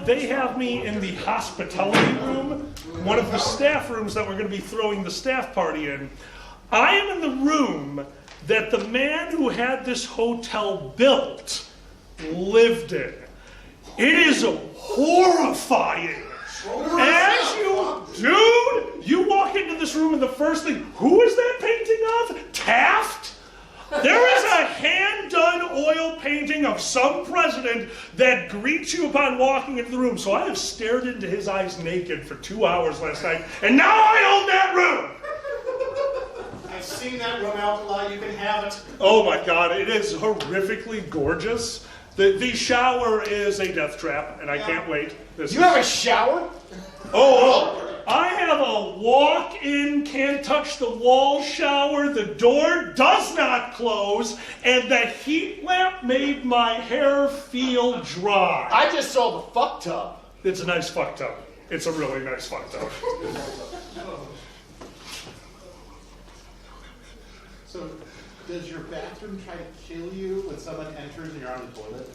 they have me in the hospitality room, one of the staff rooms that we're going to be throwing the staff party in. I am in the room that the man who had this hotel built lived in. It is horrifying. You walk into this room and the first thing, who is that painting of? Taft? There is a hand-done oil painting of some president that greets you upon walking into the room. So I have stared into his eyes naked for 2 hours last night, and now I own that room! I've seen that room, Alkali. You can have it. Oh my God, it is horrifically gorgeous. The shower is a death trap, and I can't wait. You have a shower? Oh, I have a walk-in, can't touch the wall shower. The door does not close, and the heat lamp made my hair feel dry. I just saw the fuck tub. It's a nice fuck tub. It's a really nice fuck tub. So, does your bathroom try to kill you when someone enters and you're on the toilet?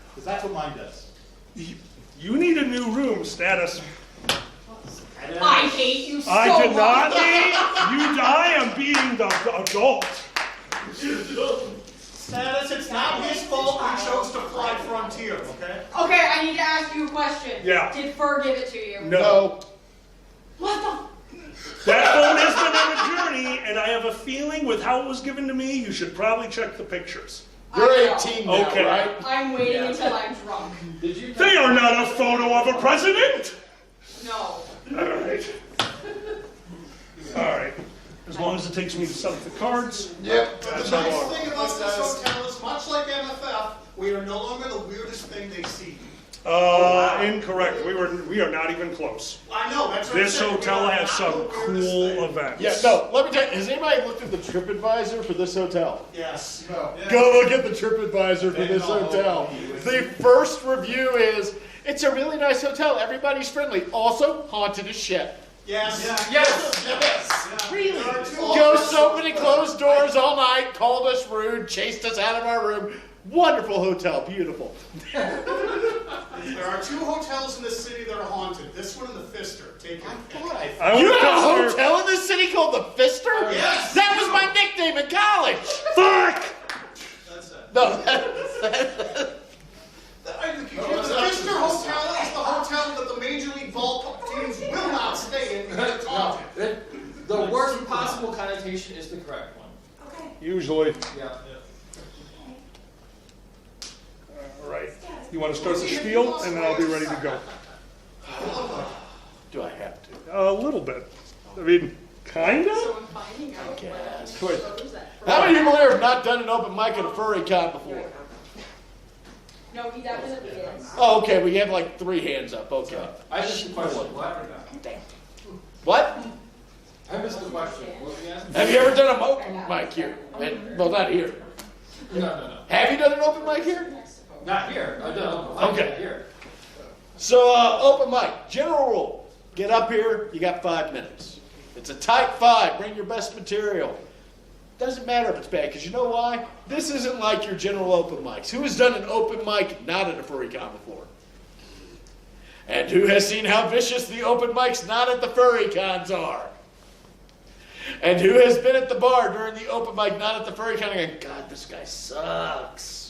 Because that's what mine does. You need a new room, Status. I hate you so much. I did not leave. I am being the adult. Status, it's not his fault he chose to fly Frontier, okay? Okay, I need to ask you a question. Yeah. Did Fur give it to you? No. What the? That phone has been on a journey, and I have a feeling with how it was given to me, you should probably check the pictures. You're 18 now, Okay. right? I'm waiting until I'm drunk. They are not a photo of a president! No. Alright. Alright. As long as it takes me to set up the cards. Yep. That's The how nice long. thing about this hotel is, much like MFF, we are no longer the weirdest thing they see. Incorrect. We are not even close. I know, that's what This I'm saying. hotel We are has not some the weirdest cool thing. events. Yeah, no, let me tell you, has anybody looked at the TripAdvisor for this hotel? Yes. No. Go look at the TripAdvisor for this hotel. The first review is, it's a really nice hotel, everybody's friendly. Also, haunted as shit. Yes. Yes. Really? Ghosts opening closed doors all night, called us rude, chased us out of our room. Wonderful hotel, beautiful. There are 2 hotels in this city that are haunted. This one and the Pfister. Take it. You have a hotel in this city called the Pfister? Yes. That was my nickname in college. Fuck! That's it. No, The Pfister Hotel is the hotel that the Major League Ball teams will not stay in because it's haunted. The worst possible connotation is the correct one. Okay. Usually. Yeah. Alright. You want to start the spiel, and then I'll be ready to go. do I have to? A little bit. I mean, kind of? So I'm finding out guess. what was that? How many people here have not done an open mic at a furry con before? No, that was at the end. Oh, okay, we have like 3 hands up, okay. I missed the question. What? What? I missed the question. What were you asking? Have you ever done an open mic here? Well, not here. No. Have you done an open mic here? Not here. I've done Okay. here. So, open mic, general rule. Get up here, you got 5 minutes. It's a tight 5, bring your best material. Doesn't matter if it's bad, because you know why? This isn't like your general open mics. Who has done an open mic not at a furry con before? And who has seen how vicious the open mics not at the furry cons are? And who has been at the bar during the open mic not at the furry con and going, God, this guy sucks.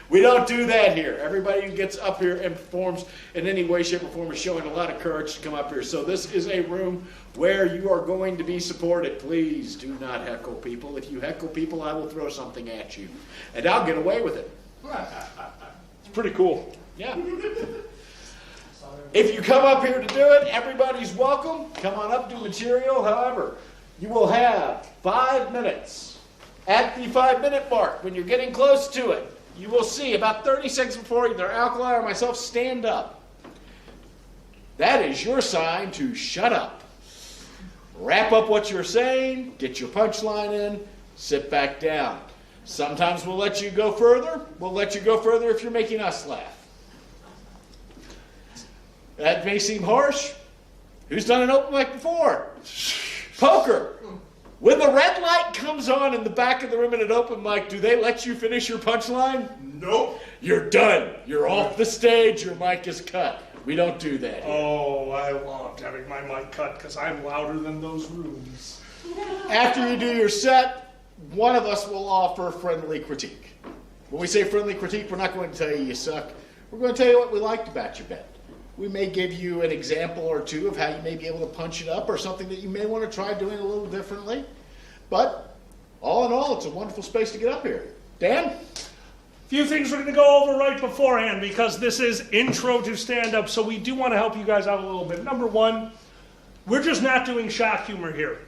We don't do that here. Everybody who gets up here and performs in any way, shape, or form is showing a lot of courage to come up here. So this is a room where you are going to be supported. Please do not heckle people. If you heckle people, I will throw something at you. And I'll get away with it. It's pretty cool. Yeah. If you come up here to do it, everybody's welcome. Come on up, do material. However, you will have 5 minutes. At the 5-minute mark, when you're getting close to it, you will see about 30 seconds before either Alkali or myself stand up. That is your sign to shut up. Wrap up what you're saying, get your punchline in, sit back down. Sometimes we'll let you go further. We'll let you go further if you're making us laugh. That may seem harsh. Who's done an open mic before? Poker. When the red light comes on in the back of the room in an open mic, do they let you finish your punchline? Nope. You're done. You're off the stage. Your mic is cut. We don't do that here. Oh, I loved having my mic cut because I'm louder than those rooms. After you do your set, one of us will offer friendly critique. When we say friendly critique, we're not going to tell you suck. We're going to tell you what we liked about your bit. We may give you an example or two of how you may be able to punch it up or something that you may want to try doing a little differently. But all in all, it's a wonderful space to get up here. Dan? Few things we're going to go over right beforehand because this is intro to stand-up, so we do want to help you guys out a little bit. Number one, we're just not doing shock humor here.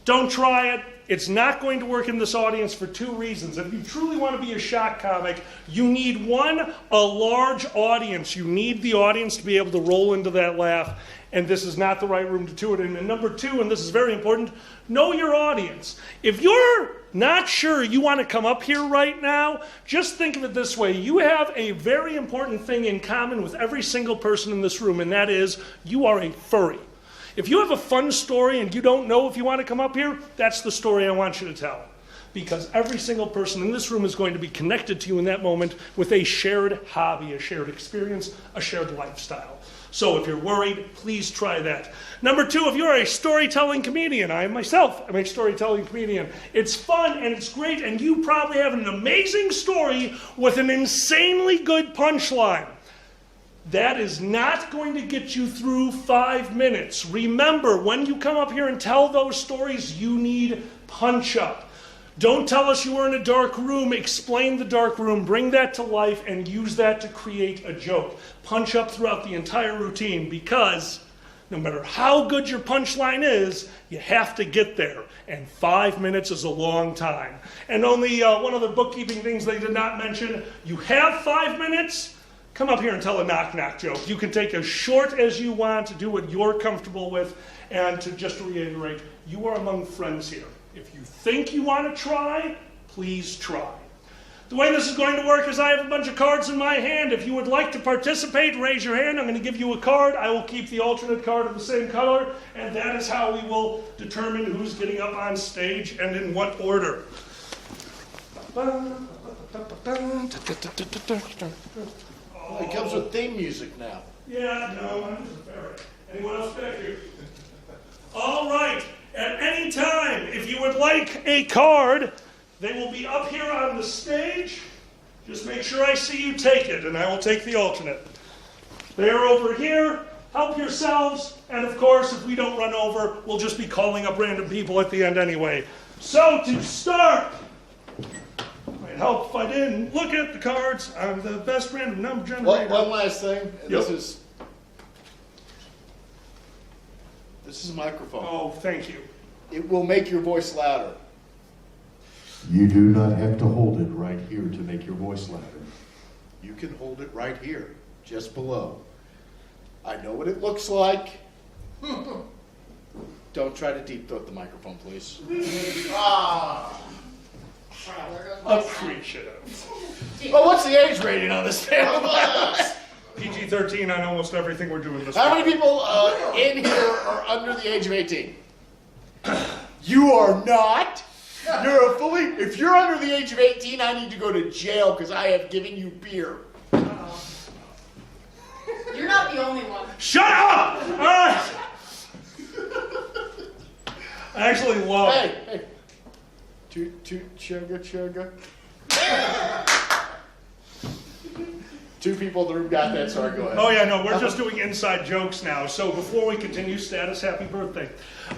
Don't try it. It's not going to work in this audience for two reasons. If you truly want to be a shock comic, you need one, a large audience. You need the audience to be able to roll into that laugh, and this is not the right room to do it in. And number two, and this is very important, know your audience. If you're not sure you want to come up here right now, just think of it this way. You have a very important thing in common with every single person in this room, and that is you are a furry. If you have a fun story and you don't know if you want to come up here, that's the story I want you to tell. Because every single person in this room is going to be connected to you in that moment with a shared hobby, a shared experience, a shared lifestyle. So if you're worried, please try that. Number two, if you're a storytelling comedian, I myself am a storytelling comedian. It's fun and it's great, and you probably have an amazing story with an insanely good punchline. That is not going to get you through 5 minutes. Remember, when you come up here and tell those stories, you need punch-up. Don't tell us you were in a dark room. Explain the dark room. Bring that to life and use that to create a joke. Punch up throughout the entire routine because no matter how good your punchline is, you have to get there. And 5 minutes is a long time. And only one of the bookkeeping things they did not mention, you have 5 minutes. Come up here and tell a knock-knock joke. You can take as short as you want to do what you're comfortable with. And to just reiterate, you are among friends here. If you think you want to try, please try. The way this is going to work is I have a bunch of cards in my hand. If you would like to participate, raise your hand. I'm going to give you a card. I will keep the alternate card of the same color. And that is how we will determine who's getting up on stage and in what order. It comes with theme music now. Yeah, no, I'm just a ferret. Anyone else back here? All right. At any time, if you would like a card, they will be up here on the stage. Just make sure I see you take it, and I will take the alternate. They're over here. Help yourselves. And of course, if we don't run over, we'll just be calling up random people at the end anyway. So to start, might help if I didn't look at the cards. I'm the best random number generator. One last thing. Yep. This is a microphone. Oh, thank you. It will make your voice louder. You do not have to hold it right here to make your voice louder. You can hold it right here, just below. I know what it looks like. Don't try to deep throat the microphone, please. Appreciative. Well, what's the age rating on this panel? PG-13 on almost everything we're doing this How week. many people in here are under the age of 18? You are not. You're a fully. If you're under the age of 18, I need to go to jail because I have given you beer. You're not the only one. Shut up! All right. I actually love Hey. Toot, chugga. Two people in the room got that, sorry, go ahead. Oh yeah, no, we're just doing inside jokes now. So before we continue, status, happy birthday.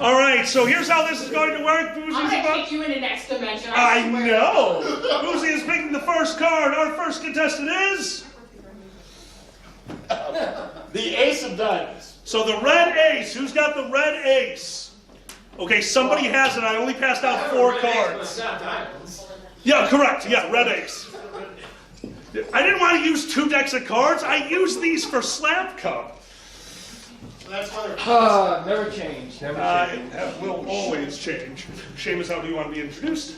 All right, so here's how this is going to work. I'm gonna kick you in the next dimension. I swear. know. Boozy is picking the first card. Our first contestant is... The ace of diamonds. So the red ace. Who's got the red ace? Okay, somebody has it. I only passed out 4 cards. Yeah, correct. Yeah, red ace. I didn't want to use 2 decks of cards. I used these for Slap Cup. That's why they're Never change. Never change. That will always change. Seamus, how do you want to be introduced?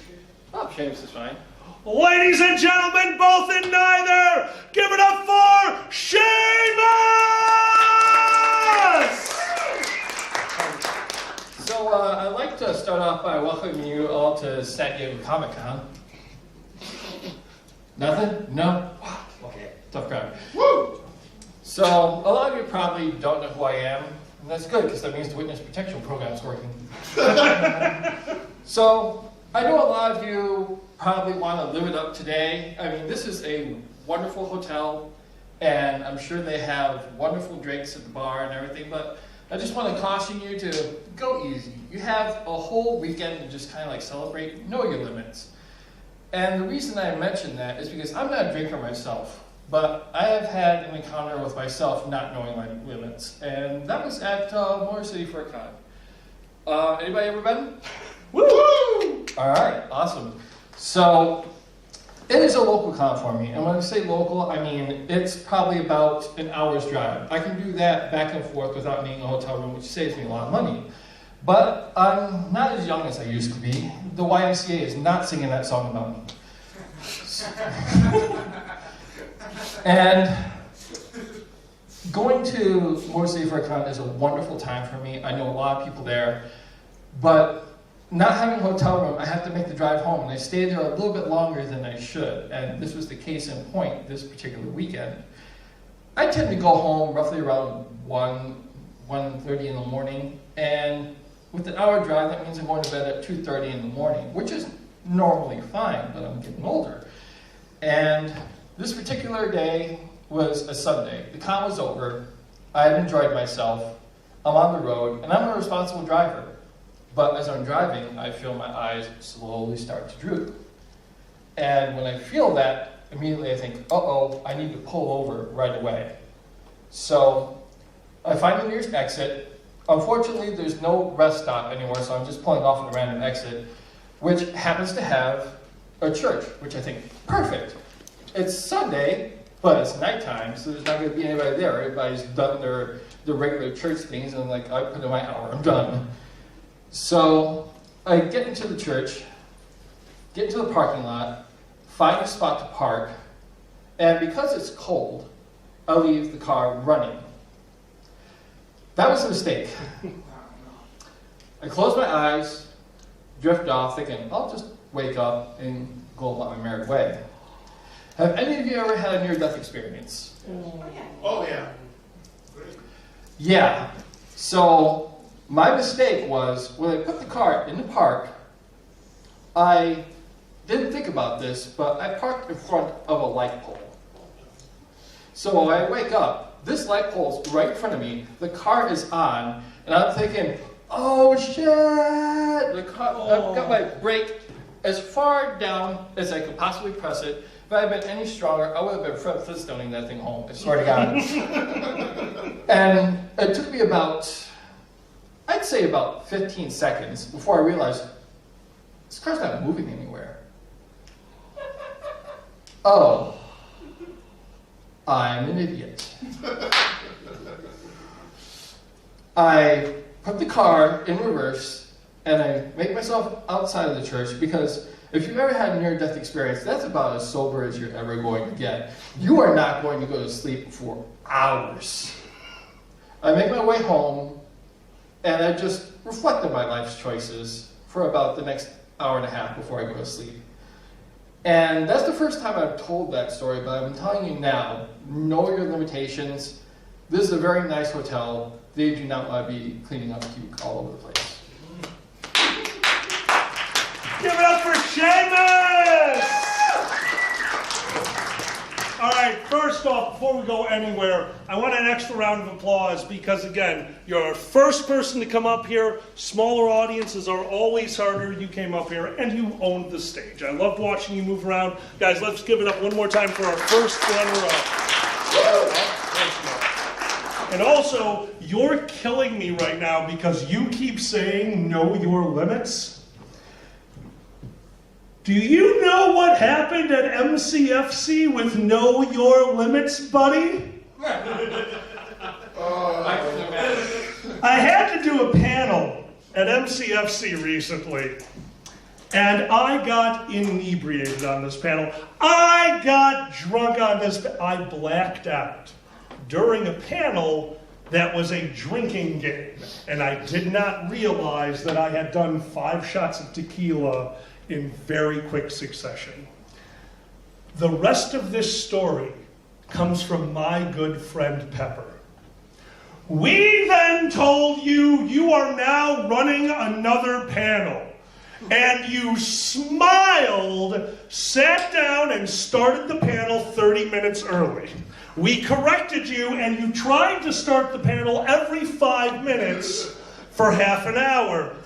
Oh, James is fine. Ladies and gentlemen, both in neither, give it up for Seamus! So I'd like to start off by welcoming you all to San Diego Comic-Con. Nothing? No? Okay, tough crowd. Woo! So, a lot of you probably don't know who I am, and that's good because that means the witness protection program is working. So, I know a lot of you probably want to live it up today. I mean, this is a wonderful hotel, and I'm sure they have wonderful drinks at the bar and everything, but I just want to caution you to go easy. You have a whole weekend to just kind of like celebrate, know your limits. And the reason I mention that is because I'm not a drinker myself, but I have had an encounter with myself not knowing my limits, and that was at Motor City FurSquared. Anybody ever been? Woo! All right, awesome. So it is a local con for me, and when I say local, I mean it's probably about an hour's drive. I can do that back and forth without needing a hotel room, which saves me a lot of money. But I'm not as young as I used to be. The YMCA is not singing that song about me. And going to Motor City FurSquared is a wonderful time for me. I know a lot of people there, but not having a hotel room, I have to make the drive home, and I stay there a little bit longer than I should. And this was the case in point this particular weekend. I tend to go home roughly around 1:30 in the morning, and with an hour drive, that means I'm going to bed at 2:30 in the morning, which is normally fine, but I'm getting older. And this particular day was a Sunday. The con was over. I had enjoyed myself. I'm on the road, and I'm a responsible driver. But as I'm driving, I feel my eyes slowly start to droop. And when I feel that, immediately I think, uh-oh, I need to pull over right away. So I find the nearest exit. Unfortunately, there's no rest stop anywhere, so I'm just pulling off at a random exit, which happens to have a church, which I think, perfect. It's Sunday, but it's nighttime, so there's not going to be anybody there. Everybody's done their regular church things, and I'm like, I put in my hour, I'm done. So I get into the church, get into the parking lot, find a spot to park, and because it's cold, I leave the car running. That was a mistake. I close my eyes, drift off, thinking, I'll just wake up and go about my merry way. Have any of you ever had a near-death experience? Oh, yeah. Yeah. So my mistake was, when I put the car in the park, I didn't think about this, but I parked in front of a light pole. So when I wake up, this light pole's right in front of me, the car is on, and I'm thinking, oh shit! I've got my brake as far down as I could possibly press it. If I had been any stronger, I would have been Fred Flintstoning that thing home, I swear to God. And it took me I'd say about 15 seconds before I realized, this car's not moving anywhere. Oh, I'm an idiot. I put the car in reverse, and I make myself outside of the church, because if you've ever had a near-death experience, that's about as sober as you're ever going to get. You are not going to go to sleep for hours. I make my way home, and I just reflect on my life's choices for about the next hour and a half before I go to sleep. And that's the first time I've told that story, but I'm telling you now, know your limitations. This is a very nice hotel. They do not want to be cleaning up puke all over the place. Give it up for Seamus! All right, first off, before we go anywhere, I want an extra round of applause because, again, you're our first person to come up here. Smaller audiences are always harder. You came up here and you owned the stage. I loved watching you move around. Guys, let's give it up one more time for our first runner-up. And also, you're killing me right now because you keep saying know your limits. Do you know what happened at MCFC with Know Your Limits, buddy? I had to do a panel at MCFC recently, and I got inebriated on this panel. I got drunk on this, I blacked out during a panel that was a drinking game, and I did not realize that I had done 5 shots of tequila in very quick succession. The rest of this story comes from my good friend Pepper. We then told you you are now running another panel. And you smiled, sat down, and started the panel 30 minutes early. We corrected you, and you tried to start the panel every 5 minutes for half an hour.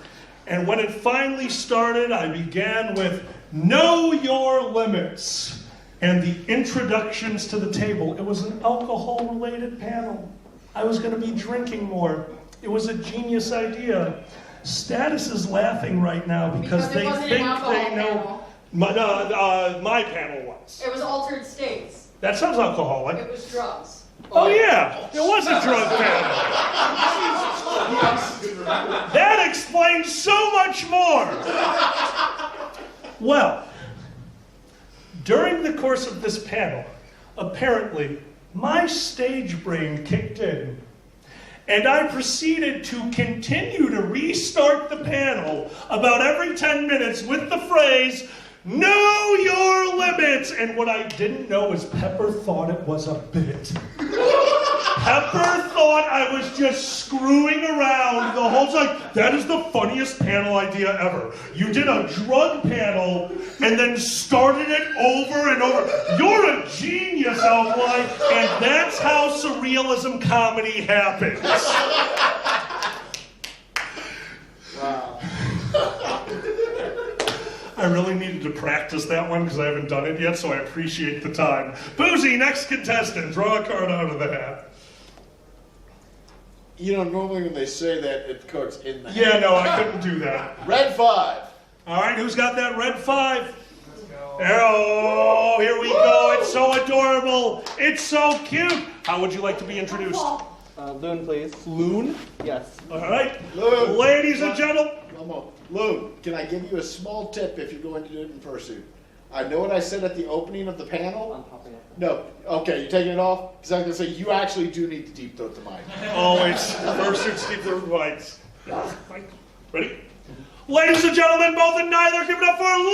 And when it finally started, I began with Know Your Limits and the introductions to the table. It was an alcohol-related panel. I was going to be drinking more. It was a genius idea. Status is laughing right now because it they wasn't think an alcohol they know. panel. My panel was. It was altered states. That sounds alcoholic. It was drugs. Oh yeah, it was a drug panel. That explains so much more. Well, during the course of this panel, apparently, my stage brain kicked in, and I proceeded to continue to restart the panel about every 10 minutes with the phrase, Know Your Limits! And what I didn't know is Pepper thought it was a bit. Pepper thought I was just screwing around the whole time. That is the funniest panel idea ever. You did a drug panel and then started it over and over. You're a genius, Outline, and that's how surrealism comedy happens. Wow. I really needed to practice that one because I haven't done it yet, so I appreciate the time. Boozy, next contestant, draw a card out of the hat. You know, normally when they say that, it card's in the hat. Yeah, no, I couldn't do that. Red 5. All right, who's got that red 5? Oh, here we go. It's so adorable. It's so cute. How would you like to be introduced? Loon, please. Loon? Yes. All right. Loon. Ladies and gentlemen. Loon, can I give you a small tip if you're going to do it in fursuit? I know what I said at the opening of the panel. I'm popping it. No. Okay, you taking it off? Because I'm going to say you actually do need to deep throat the mic. Always. Fursuits deep their rights. Ready? Ladies and gentlemen, both and neither, give it up for Loon!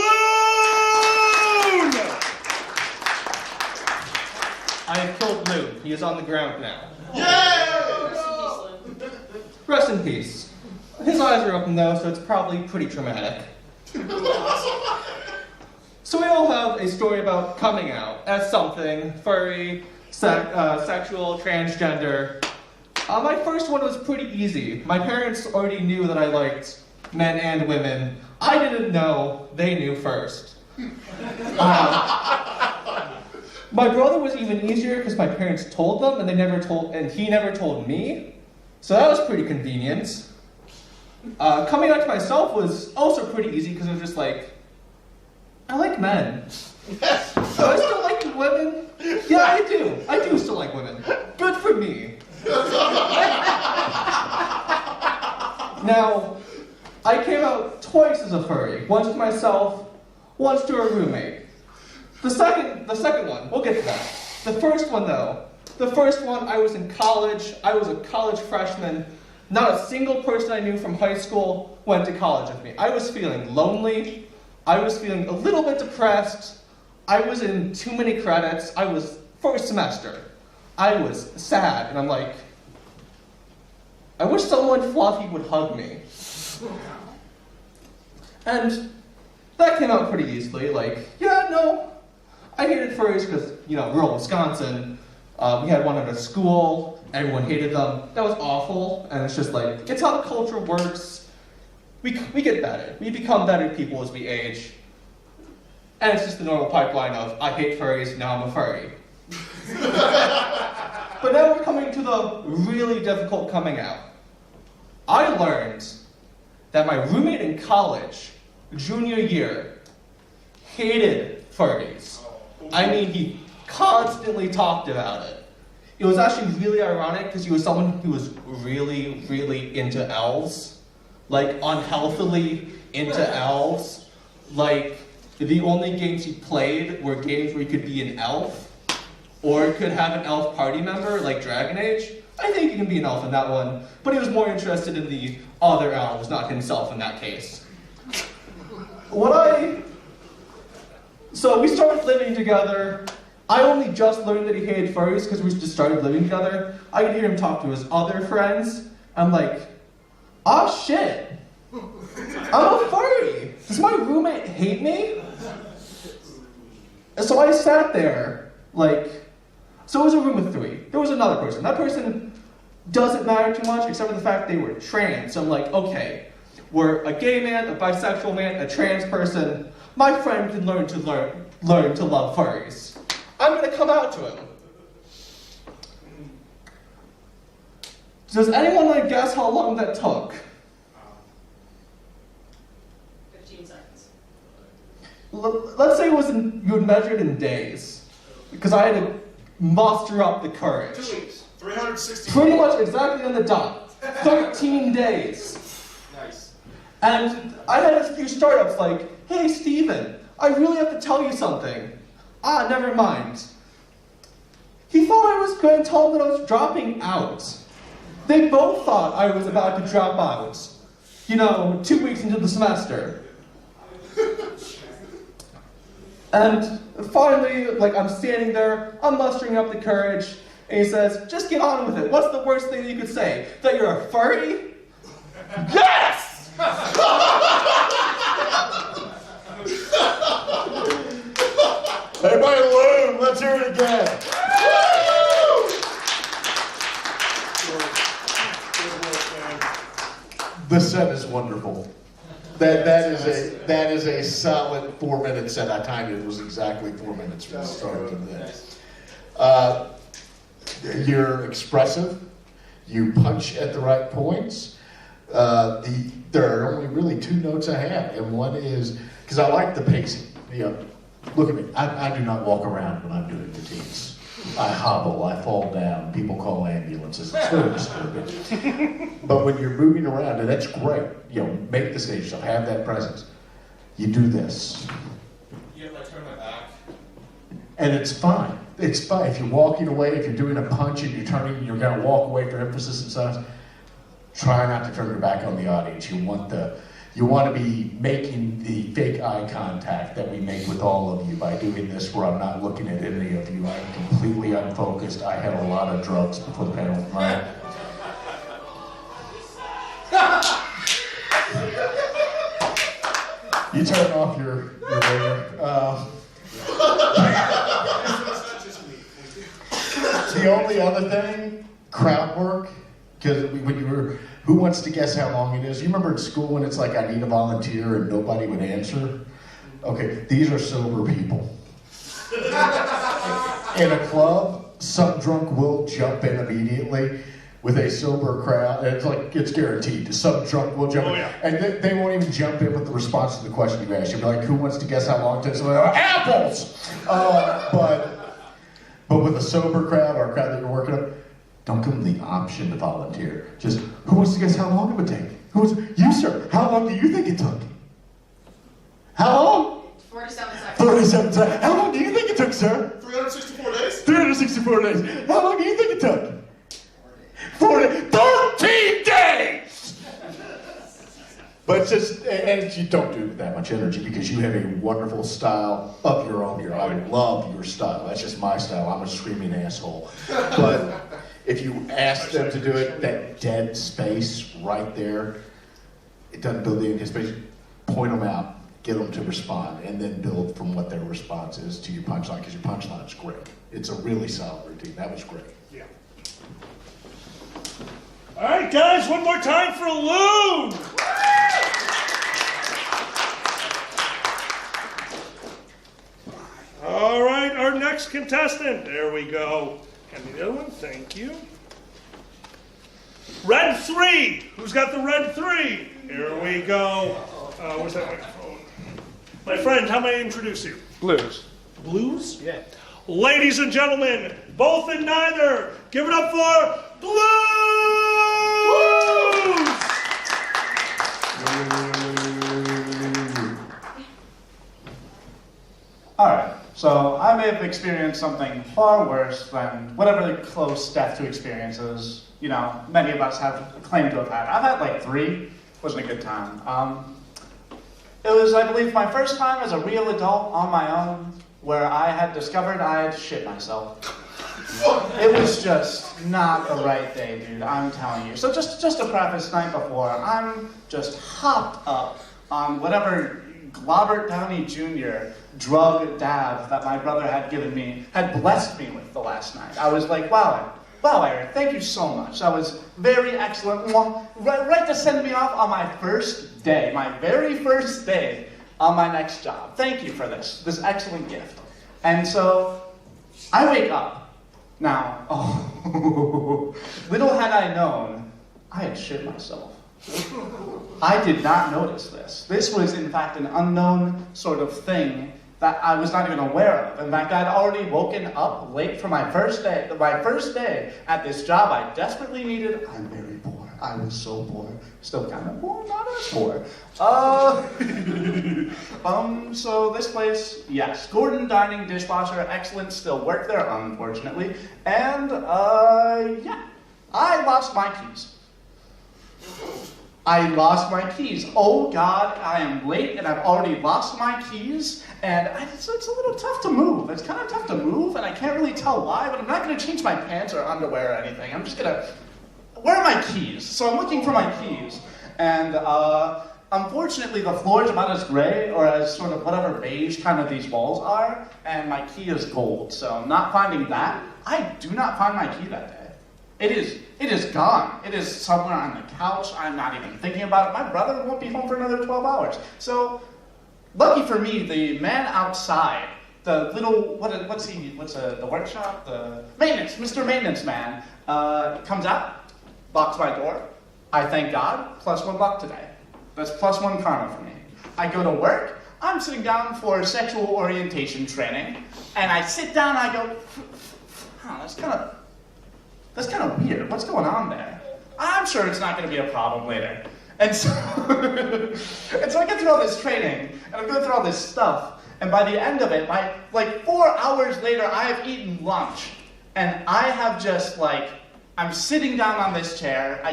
I have killed Loon. He is on the ground now. Yay! Rest in peace. His eyes are open though, so it's probably pretty traumatic. So we all have a story about coming out as something, furry, sexual, transgender. My first one was pretty easy. My parents already knew that I liked men and women. I didn't know, they knew first. My brother was even easier because my parents told them and he never told me. So that was pretty convenient. Coming out to myself was also pretty easy because it was just like, I like men. Do I still like women? Yeah, I do. I do still like women. Good for me. Now, I came out twice as a furry. Once to myself, once to a roommate. The second one, we'll get to that. The first one though, I was in college. I was a college freshman. Not a single person I knew from high school went to college with me. I was feeling lonely. I was feeling a little bit depressed. I was in too many credits. I was first semester. I was sad, and I'm like, I wish someone fluffy would hug me. And that came out pretty easily. Like, yeah, no, I hated furries because, rural Wisconsin. We had one at a school. Everyone hated them. That was awful. And it's just like, it's how the culture works. We get better. We become better people as we age. And it's just the normal pipeline of, I hate furries, now I'm a furry. But now we're coming to the really difficult coming out. I learned that my roommate in college, junior year, hated furries. I mean, he constantly talked about it. It was actually really ironic because he was someone who was really, really into elves. Like, unhealthily into elves. Like, the only games he played were games where he could be an elf, or could have an elf party member, like Dragon Age. I think he can be an elf in that one, but he was more interested in the other elves, not himself in that case. So we started living together. I only just learned that he hated furries because we just started living together. I could hear him talk to his other friends. I'm like, oh shit, I'm a furry. Does my roommate hate me? And so I sat there, so it was a room of 3. There was another person. That person doesn't matter too much except for the fact they were trans. So I'm like, okay, we're a gay man, a bisexual man, a trans person. My friend can learn to love furries. I'm gonna come out to him. Does anyone want to guess how long that took? 15 seconds. Let's say you would measure it in days, because I had to muster up the courage. 2 weeks. 360. Pretty much exactly on the dot. 13 days. Nice. And I had a few startups like, hey Steven, I really have to tell you something. Ah, never mind. He thought I was going to tell him that I was dropping out. They both thought I was about to drop out. 2 weeks into the semester. And finally, I'm standing there, I'm mustering up the courage, and he says, just get on with it. What's the worst thing that you could say? That you're a furry? Yes! Everybody loom, let's hear it again. The set is wonderful. That is a solid 4-minute set. I timed it. It was exactly 4 minutes from the start to the end. You're expressive. You punch at the right points. There are only really 2 notes I have, and one is because I like the pacing. Look at me. I do not walk around when I'm doing routines. I hobble, I fall down, people call ambulances. It's very disturbing. But when you're moving around, and that's great, make the stage yourself, have that presence. You do this. Yeah, if I turn my back. And it's fine. It's fine. If you're walking away, if you're doing a punch and you're turning, and you're going to walk away for emphasis and such, try not to turn your back on the audience. You want to be making the fake eye contact that we make with all of you by doing this where I'm not looking at any of you. I'm completely unfocused. I had a lot of drugs before the panel tonight. You turn off your radar. The only other thing, crowd work, because when you were, who wants to guess how long it is? You remember at school when it's like, I need a volunteer and nobody would answer? Okay, these are sober people. In a club, some drunk will jump in immediately. With a sober crowd, it's guaranteed. Some drunk will jump in. Yeah. And they won't even jump in with the response to the question you asked. You'll be like, who wants to guess how long it takes? Apples! But with a sober crowd or a crowd that you're working up, don't give them the option to volunteer. Just, who wants to guess how long it would take? You, sir, how long do you think it took? How long? 47 seconds. 37 seconds. How long do you think it took, sir? 364 days? 364 days. How long do you think it took? 13 days! But it's just, and you don't do it with that much energy because you have a wonderful style of your own here. I love your style. That's just my style. I'm a screaming asshole. But if you ask them to do it, that dead space right there, it doesn't build the anticipation. Point them out, get them to respond, and then build from what their response is to your punchline, because your punchline is great. It's a really solid routine. That was great. Yeah. All right, guys, one more time for Lou. All right, our next contestant. There we go. And the other one, thank you. Red 3. Who's got the red 3? Here we go. Where's that microphone? My friend, how may I introduce you? Blues. Blues? Yeah. Ladies and gentlemen, both and neither, give it up for Blues! Alright, So I may have experienced something far worse than whatever the close death to experiences, many of us have claimed to have had. I've had like 3. Wasn't a good time. It was, I believe, my first time as a real adult on my own where I had discovered I had shit myself. It was just not the right day, dude, I'm telling you. So just to preface, night before, I'm just hopped up on whatever Robert Downey Jr. drug dab that my brother had given me, had blessed me with the last night. I was like, wow, Eric, thank you so much. That was very excellent. Right to send me off on my first day, my very first day on my next job. Thank you for this excellent gift. And so I wake up. Now, little had I known, I had shit myself. I did not notice this. This was, in fact, an unknown sort of thing that I was not even aware of. In fact, I'd already woken up late for my first day at this job I desperately needed. I'm very poor. I was so poor. Still kind of poor, not as poor. So this place, yes, Gordon Dining Dishwasher, excellent, still work there, unfortunately. And, yeah, I lost my keys. Oh God, I am late and I've already lost my keys. And it's a little tough to move. It's kind of tough to move and I can't really tell why, but I'm not going to change my pants or underwear or anything. I'm just going to... Where are my keys? So I'm looking for my keys. And unfortunately the floor is about as gray or as sort of whatever beige kind of these walls are. And my key is gold. So I'm not finding that. I do not find my key that day. It is gone. It is somewhere on the couch. I'm not even thinking about it. My brother won't be home for another 12 hours. So, lucky for me, the man outside, the little, the workshop? The maintenance, Mr. Maintenance Man, comes out, locks my door. I thank God, +1 luck today. That's +1 karma for me. I go to work. I'm sitting down for sexual orientation training, and I sit down and I go, that's kind of weird. What's going on there? I'm sure it's not going to be a problem later. And so, I get through all this training, and I'm going through all this stuff, and by the end of it, like 4 hours later, I have eaten lunch, and I have just I'm sitting down on this chair, I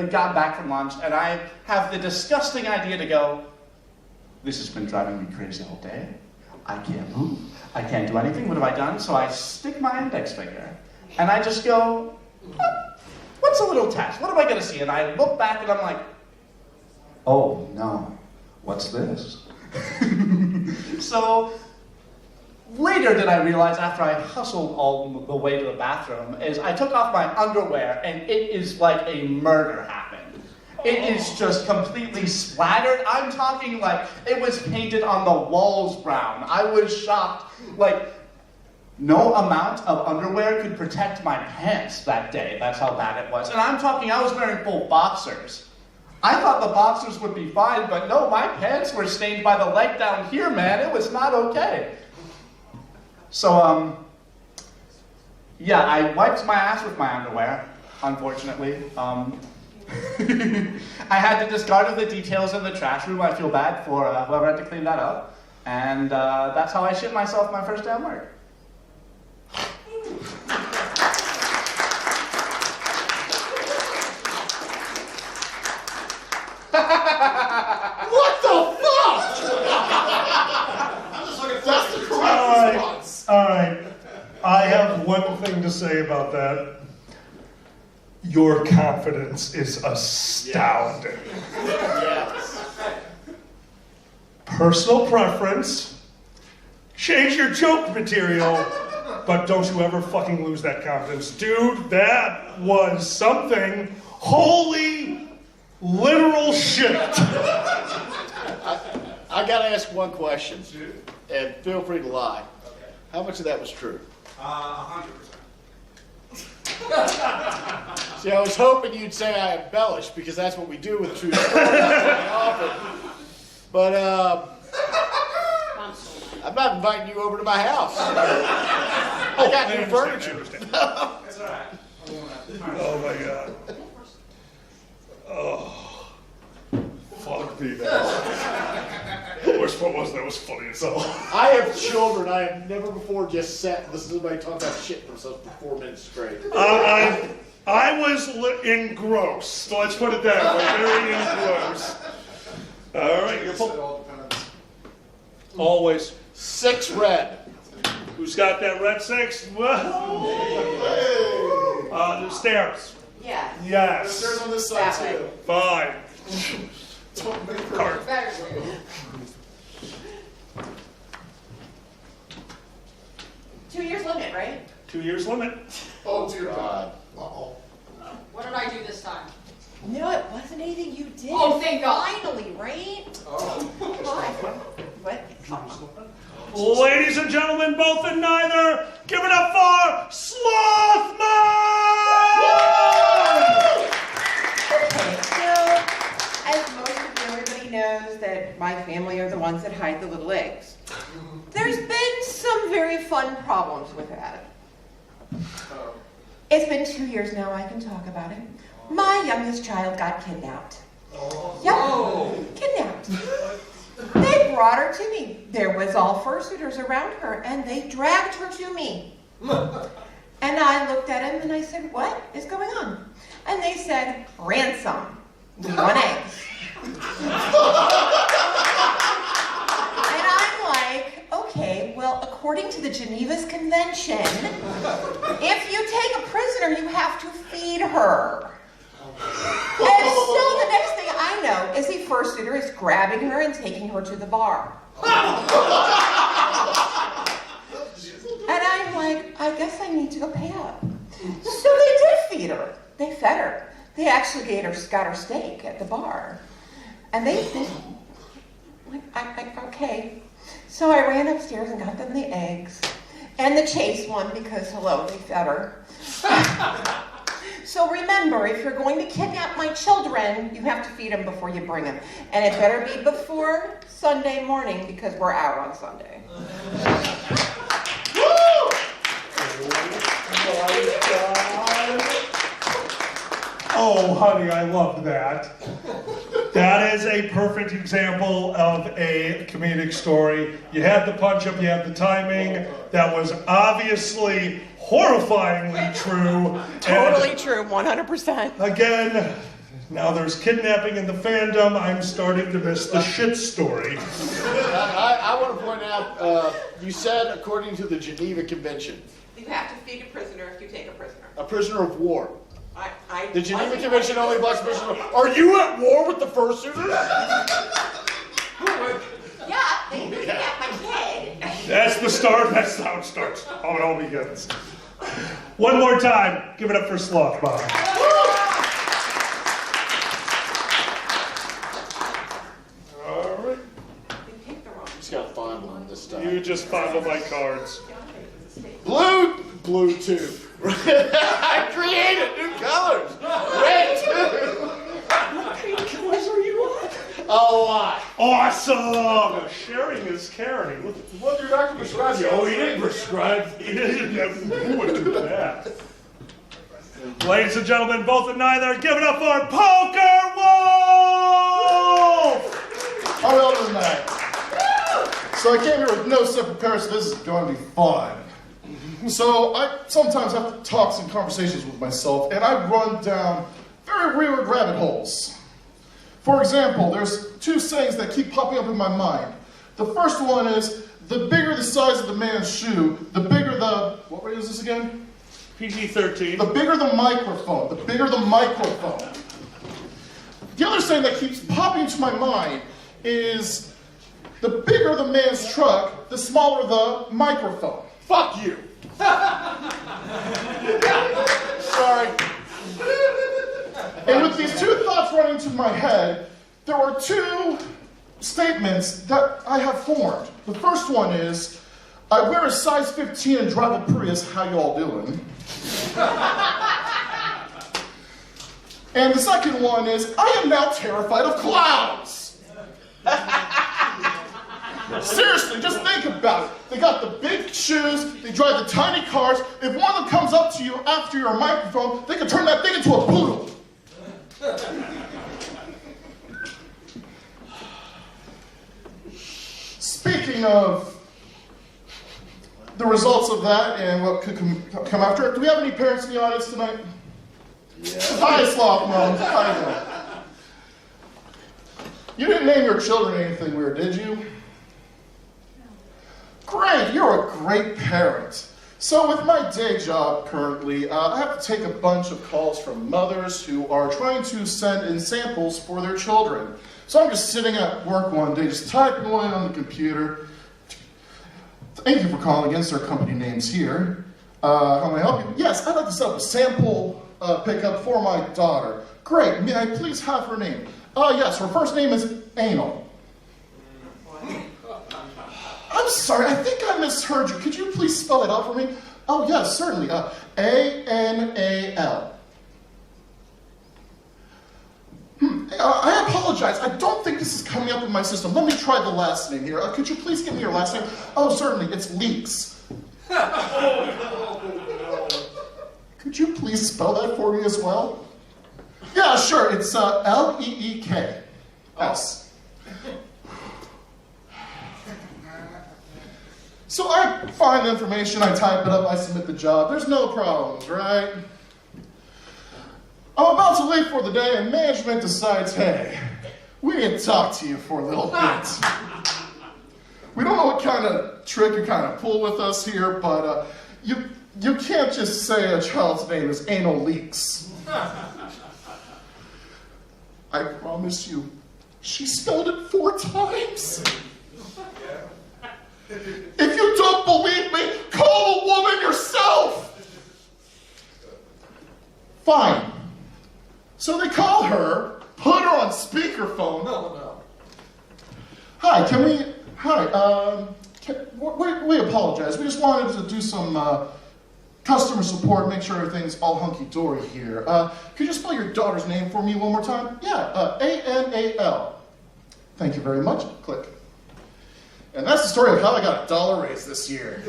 got back from lunch, and I have the disgusting idea to go, this has been driving me crazy all day. I can't move. I can't do anything. What have I done? So I stick my index finger. And I just go, what's a little test? What am I going to see? And I look back and I'm like, oh no, what's this? So later did I realize after I hustled all the way to the bathroom is I took off my underwear and it is like a murder happened. It is just completely splattered. I'm talking like it was painted on the walls brown. I was shocked. No amount of underwear could protect my pants that day. That's how bad it was. And I'm talking, I was wearing full boxers. I thought the boxers would be fine, but no, my pants were stained by the leg down here, man. It was not okay. So, yeah, I wiped my ass with my underwear, unfortunately. I had to discard the details in the trash room. I feel bad for whoever had to clean that up. And that's how I shit myself my first day at work. What the fuck? That's the correct response. All right. I have one thing to say about that. Your confidence is astounding. Yes. Personal preference. Change your joke material. But don't you ever fucking lose that confidence. Dude, that was something. Holy literal shit. I gotta ask one question, and feel free to lie. How much of that was true? 100%. See, I was hoping you'd say I embellished, because that's what we do with true stories. But, I'm not inviting you over to my house. I got new furniture. That's all right. Oh my god. Oh. Fuck me, man. Where's what was that was funny as hell. I have children. I have never before just sat and listened to somebody talk about shit themselves for 4 minutes straight. I was engrossed. Let's put it that way. Very engrossed. All right, you're always 6 red. Who's got that red 6? The stairs. Yes. Yes. Stairs on this side That too. 5. Card. Better. 2 years limit, right? 2 years limit. Oh dear God. Uh-oh. What did I do this time? No, it wasn't anything you did. Oh, thank God. Finally, right? What? Ladies and gentlemen, both and neither, give it up for Slothman! Okay, so as most of you, everybody knows that my family are the ones that hide the little eggs. There's been some very fun problems with that. It's been 2 years now, I can talk about it. My youngest child got kidnapped. Yep, kidnapped. They brought her to me. There was all fursuiters around her, and they dragged her to me. And I looked at him and I said, "What is going on?" And they said, "Ransom. We want eggs." And I'm like, okay, well, according to the Geneva's Convention, if you take a prisoner, you have to feed her. And so the next thing I know is the fursuiter is grabbing her and taking her to the bar. And I'm like, I guess I need to go pay up. So they did feed her. They fed her. They actually got her steak at the bar. And they okay. So I ran upstairs and got them the eggs. And the Chase one because, hello, they fed her. So remember, if you're going to kidnap my children, you have to feed them before you bring them. And it better be before Sunday morning because we're out on Sunday. Oh, honey, I love that. That is a perfect example of a comedic story. You had the punch-up, you had the timing. That was obviously horrifyingly true. Totally true, 100%. Again, now there's kidnapping in the fandom. I'm starting to miss the shit story. I want to point out, you said according to the Geneva Convention, You have to feed a prisoner if you take a prisoner. a prisoner of war. The The Geneva Convention only blacks prisoners. Are you at war with the fursuiters? Yeah, they kidnapped my kid. That's the start. That's how it starts. How it all begins. One more time. Give it up for Sloth Bob. All right. You picked the wrong. Just got to find one this time. You just fondle my cards. Blue 2. I created new colors. Red 2. What kind of colors are you on? A lot. Awesome! Sharing is caring. What did your doctor prescribe you? Oh, he didn't prescribe. He didn't have who would do that. Ladies and gentlemen, both and neither, give it up for Poker Wolf! How well tonight? So I came here with no set prepared, so this is going to be fun. So I sometimes have to talk some conversations with myself, and I run down very weird rabbit holes. For example, there's 2 sayings that keep popping up in my mind. The first one is, the bigger the size of the man's shoe, the bigger the, what is this again? PG-13. The bigger the microphone, the bigger the microphone. The other saying that keeps popping into my mind is, the bigger the man's truck, the smaller the microphone. Fuck you. Sorry. And with these 2 thoughts running through my head, there are 2 statements that I have formed. The first one is, I wear a size 15 and drive a Prius, how y'all doing? And the second one is, I am now terrified of clowns. Seriously, just think about it. They got the big shoes, they drive the tiny cars. If one of them comes up to you after your microphone, they can turn that thing into a poodle. speaking of the results of that and what could come after it, do we have any parents in the audience tonight? Yeah. Hi, Sloth Mom. Hi there. You didn't name your children anything weird, did you? No. Great, you're a great parent. So with my day job currently, I have to take a bunch of calls from mothers who are trying to send in samples for their children. So I'm just sitting at work one day, just typing away on the computer. Thank you for calling in, sir. Company names here. How may I help you? Yes, I'd like to set up a sample pickup for my daughter. Great, may I please have her name? Yes, her first name is Anal. I'm sorry, I think I misheard you. Could you please spell it out for me? Oh, yes, certainly. A-N-A-L. I apologize. I don't think this is coming up in my system. Let me try the last name here. Could you please give me your last name? Oh, certainly. It's Leeks. Could you please spell that for me as well? Yeah, sure. It's L-E-E-K-S. So I find the information, I type it up, I submit the job. There's no problems, right? I'm about to leave for the day, and management decides, hey, we need to talk to you for a little bit. We don't know what kind of trick you kind of pull with us here, but you can't just say a child's name is Anal Leeks. I promise you, she spelled it 4 times. If you don't believe me, call a woman yourself. Fine. So they call her, put her on speakerphone. No. Hi, we apologize. We just wanted to do some customer support, make sure everything's all hunky-dory here. Could you spell your daughter's name for me one more time? Yeah, A-N-A-L. Thank you very much. Click. And that's the story of how I got a $1 raise this year.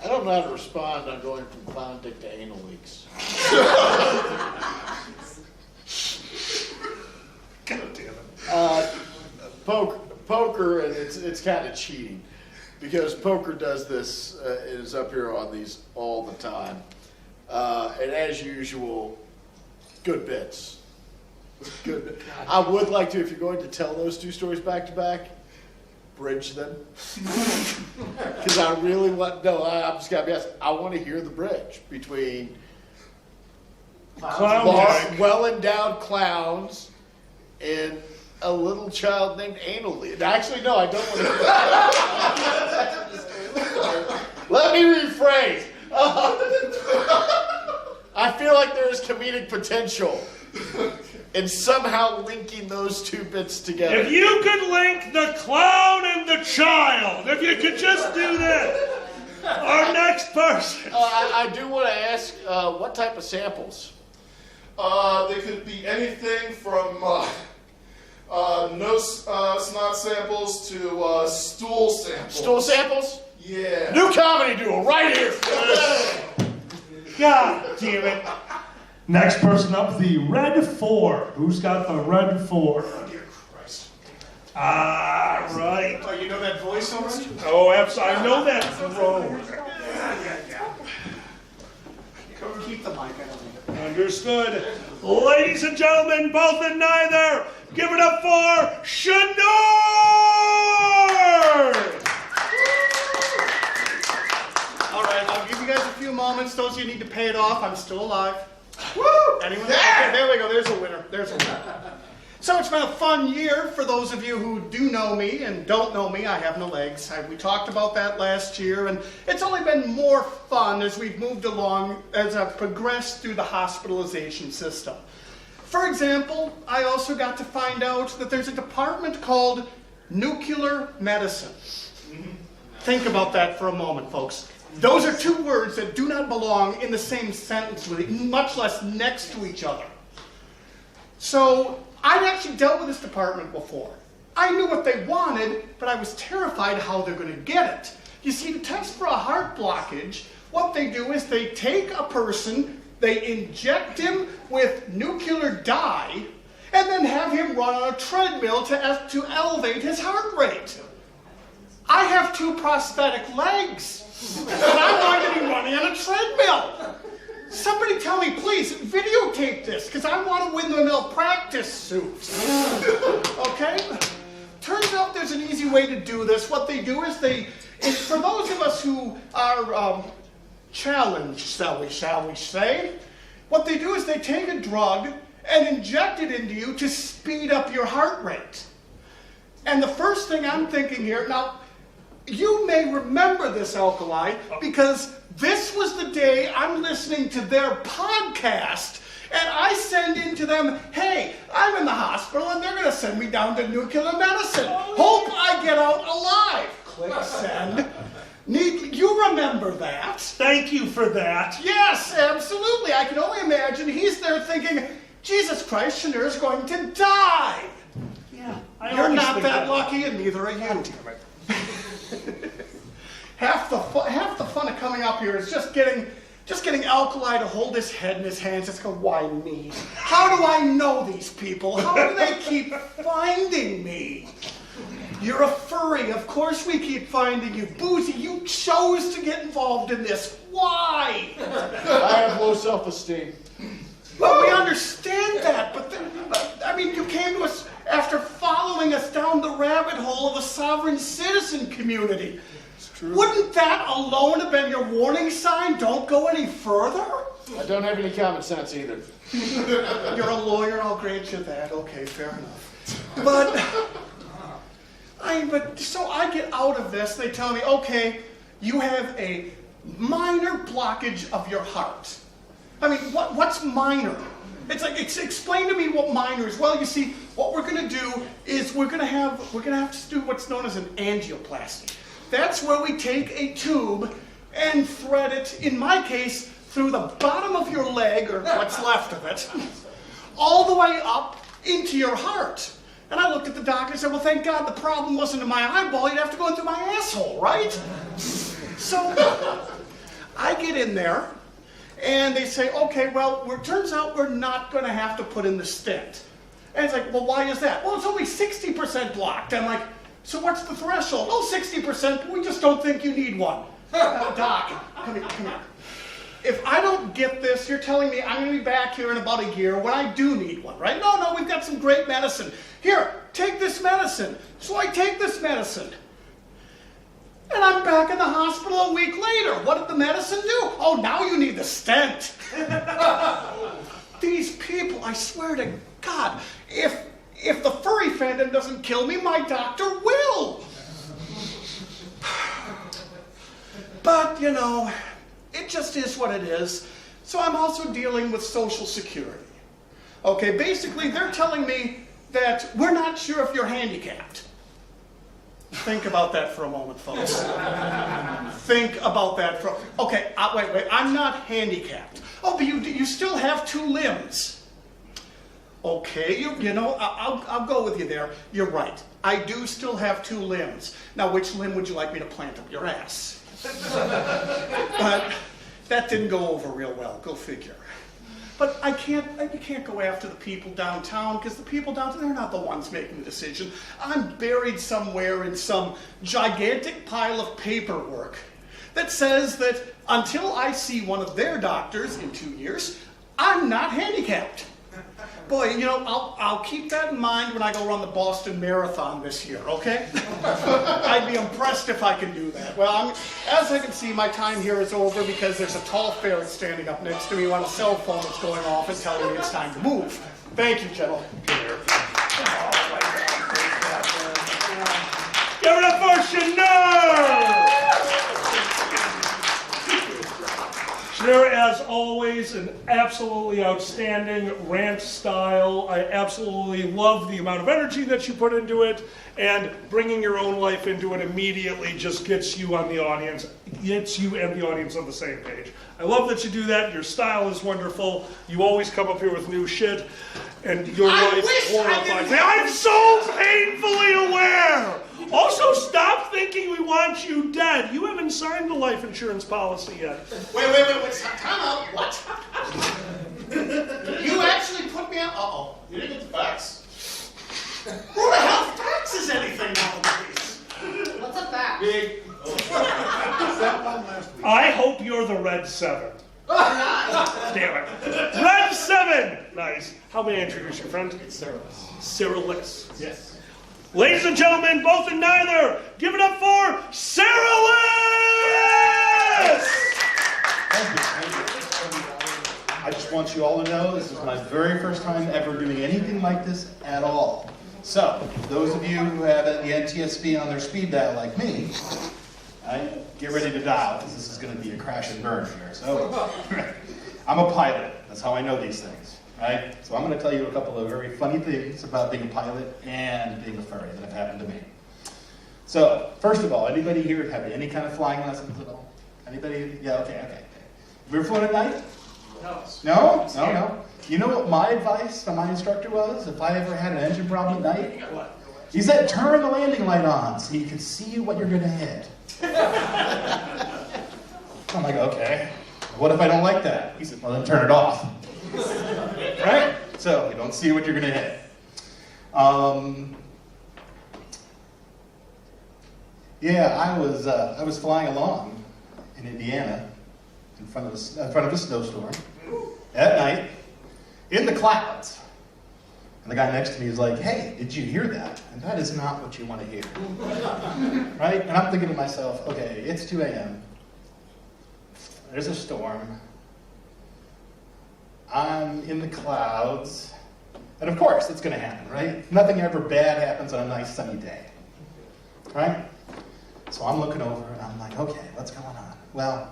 I don't know how to respond on going from clown dick to anal leaks. God damn it. Poker, and it's kind of cheating because poker does this, is up here on these all the time. And as usual, good bits. Good. I would like to, if you're going to tell those 2 stories back to back, bridge them. Because I really want, I'm just going to be honest, I want to hear the bridge between well-endowed clowns and a little child named Anal Leeks. Actually, no, I don't want to hear that. Let me rephrase. I feel like there is comedic potential in somehow linking those 2 bits together. If you could link the clown and the child, if you could just do that. Our next person. I do want to ask, what type of samples? They could be anything from no snot samples to stool samples. Stool samples? Yeah. New comedy duo right here. God damn it. Next person up, the red 4. Who's got the red 4? Oh, dear Christ. Ah, right. Oh, you know that voice already? Oh, absolutely. I know that throne. Keep the mic, I don't need it. Understood. Ladies and gentlemen, both and neither, give it up for Shanor! All right, I'll give you guys a few moments. Those of you need to pay it off. I'm still alive. Woo! Anyone? Yeah! Okay, there we go. There's a winner. There's a winner. So it's been a fun year for those of you who do know me and don't know me. I have no legs. We talked about that last year, and it's only been more fun as we've moved along, as I've progressed through the hospitalization system. For example, I also got to find out that there's a department called nuclear medicine. Think about that for a moment, folks. Those are 2 words that do not belong in the same sentence, much less next to each other. So I'd actually dealt with this department before. I knew what they wanted, but I was terrified how they're going to get it. You see, to test for a heart blockage, what they do is they take a person, They inject him with nuclear dye and then have him run on a treadmill to elevate his heart rate. I have 2 prosthetic legs, and I'm going to be running on a treadmill. Somebody tell me, please, videotape this, because I want a windmill practice suit. Okay? Turns out there's an easy way to do this. What they do is for those of us who are challenged, shall we say, what they do is they take a drug and inject it into you to speed up your heart rate. And the first thing I'm thinking here, now, you may remember this, Alkali, because this was the day I'm listening to their podcast, and I send in to them, hey, I'm in the hospital, and they're going to send me down to nuclear medicine. Hope I get out alive. Click send. You remember that? Thank you for that. Yes, absolutely. I can only imagine he's there thinking, Jesus Christ, Shaneur's going to die. Yeah, You're not that lucky, and neither are you. Half the fun of coming up here is just getting Alkali to hold his head in his hands. Just go, why me? How do I know these people? How do they keep finding me? You're a furry. Of course we keep finding you. Boozy, you chose to get involved in this. Why? I have low self-esteem. Well, we understand that, but I mean, you came to us after following us down the rabbit hole of the sovereign citizen community. It's true. Wouldn't that alone have been your warning sign? Don't go any further? I don't have any common sense either. You're a lawyer, I'll grant you that. Okay, fair enough. But so I get out of this, they tell me, okay, you have a minor blockage of your heart. I mean, what's minor? It's like, explain to me what minor is. Well, you see, what we're going to do is we're going to have to do what's known as an angioplasty. That's where we take a tube and thread it, in my case, through the bottom of your leg, or what's left of it, all the way up into your heart. And I looked at the doctor and said, well, thank God the problem wasn't in my eyeball. You'd have to go into my asshole, right? So I get in there, and they say, okay, well, it turns out we're not going to have to put in the stent. And it's like, well, why is that? Well, it's only 60% blocked. I'm like, so what's the threshold? Oh, 60%, we just don't think you need one. Doc, come here. If I don't get this, you're telling me I'm going to be back here in about a year when I do need one, right? No, we've got some great medicine. Here, take this medicine. So I take this medicine. And I'm back in the hospital a week later. What did the medicine do? Oh, now you need the stent. These people, I swear to God, if the furry fandom doesn't kill me, my doctor will. But, you know, it just is what it is. So I'm also dealing with Social Security. Okay, basically, they're telling me that we're not sure if you're handicapped. Think about that for a moment, folks. Think about that for... Okay, wait, I'm not handicapped. Oh, but you still have 2 limbs. Okay, you know, I'll go with you there. You're right. I do still have 2 limbs. Now, which limb would you like me to plant up your ass? But that didn't go over real well. Go figure. But you can't go after the people downtown, because the people downtown, they're not the ones making the decision. I'm buried somewhere in some gigantic pile of paperwork that says that until I see one of their doctors in 2 years, I'm not handicapped. Boy, you know, I'll keep that in mind when I go run the Boston Marathon this year, okay? I'd be impressed if I can do that. Well, as I can see, my time here is over because there's a tall ferret standing up next to me on a cell phone that's going off and telling me it's time to move. Thank you, gentlemen. Give it up for Shaneur! Shaneur, as always, an absolutely outstanding rant style. I absolutely love the amount of energy that you put into it, and bringing your own life into it immediately just gets you and the audience on the same page. I love that you do that. Your style is wonderful. You always come up here with new shit, and your life horrifies me. I'm so painfully aware. Also, stop thinking we want you dead. You haven't signed the life insurance policy yet. Wait. Time out. What? Uh-oh. You didn't get the facts? Who the hell faxes anything nowadays? What's a fact? Big. I hope you're the Red 7. Damn it. Red 7! Nice. How may I introduce your friend? It's Cyrillus. Yes. Ladies and gentlemen, both and neither, give it up for Cyrillus! Thank you. I just want you all to know this is my very first time ever doing anything like this at all. So, those of you who have the NTSB on their speed dial like me, get ready to dial, because this is going to be a crash and burn here. So, I'm a pilot. That's how I know these things, right? So I'm going to tell you a couple of very funny things about being a pilot and being a furry that have happened to me. So, first of all, anybody here have any kind of flying lessons at all? Anybody? Yeah, okay. Have you ever flown at night? No. No? You know what my advice from my instructor was if I ever had an engine problem at night? He said, turn the landing light on so you can see what you're going to hit. I'm like, okay. What if I don't like that? He said, well, then turn it off. Right? So you don't see what you're going to hit. Yeah, I was flying along in Indiana in front of a snowstorm at night in the clouds. And the guy next to me is like, hey, did you hear that? And that is not what you want to hear. Right? And I'm thinking to myself, okay, it's 2 a.m. There's a storm. I'm in the clouds. And of course, it's going to happen, right? Nothing ever bad happens on a nice sunny day. Right? So I'm looking over and I'm like, okay, what's going on? Well,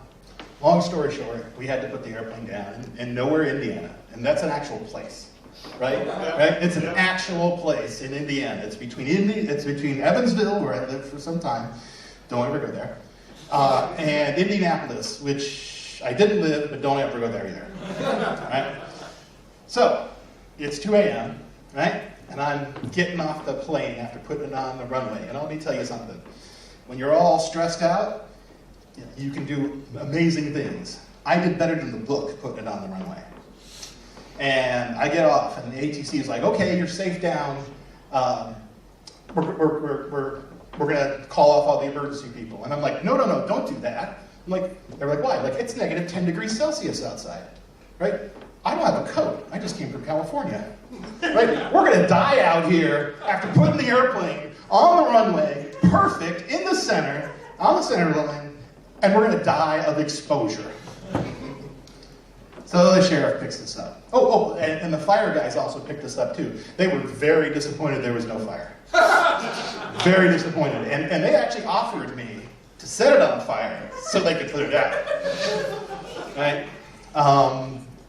long story short, we had to put the airplane down in Nowhere, Indiana. And that's an actual place. Right? It's an actual place in Indiana. It's between Evansville, where I lived for some time. Don't ever go there. And Indianapolis, which I didn't live, but don't ever go there either. Right? So, it's 2 a.m., right? And I'm getting off the plane after putting it on the runway. And let me tell you something. When you're all stressed out, you can do amazing things. I did better than the book putting it on the runway. And I get off, and the ATC is like, okay, you're safe down. We're going to call off all the emergency people. And I'm like, no, don't do that. They're like, why? Like, it's negative 10 degrees Celsius outside, right? I don't have a coat. I just came from California, right? We're going to die out here after putting the airplane on the runway, perfect, in the center, on the center line, and we're going to die of exposure. So the sheriff picks this up. And the fire guys also picked this up too. They were very disappointed there was no fire. Very disappointed. And they actually offered me to set it on fire so they could put it out. Right?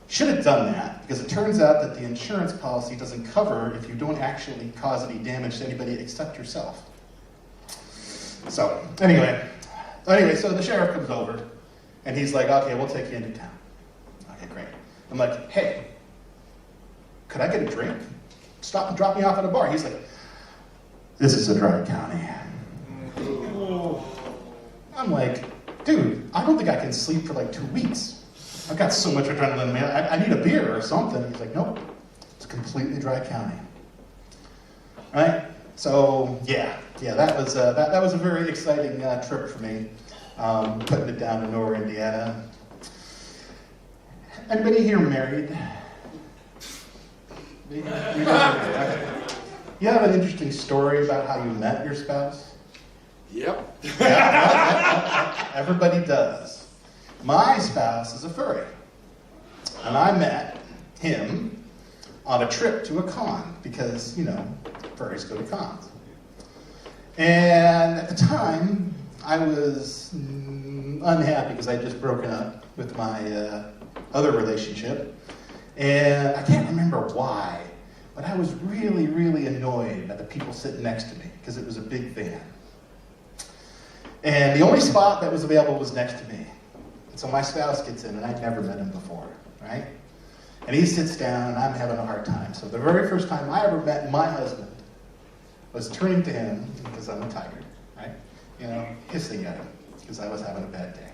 Should have done that, because it turns out that the insurance policy doesn't cover if you don't actually cause any damage to anybody except yourself. So, anyway, so the sheriff comes over, and he's like, okay, we'll take you into town. Okay, great. I'm like, hey, could I get a drink? Stop and drop me off at a bar. He's like, this is a dry county. I'm like, dude, I don't think I can sleep for like 2 weeks. I've got so much adrenaline, man. I need a beer or something. He's like, nope, it's a completely dry county. Right? So, yeah, that was a very exciting trip for me, putting it down to Nowhere, Indiana. Anybody here married? You have an interesting story about how you met your spouse? Yep. Everybody does. My spouse is a furry. And I met him on a trip to a con, because, furries go to cons. And at the time, I was unhappy because I had just broken up with my other relationship. And I can't remember why, but I was really, really annoyed by the people sitting next to me, because it was a big van. And the only spot that was available was next to me. And so my spouse gets in, and I'd never met him before, right? And he sits down, and I'm having a hard time. So the very first time I ever met my husband was turning to him, because I'm a tiger, right? Hissing at him, because I was having a bad day.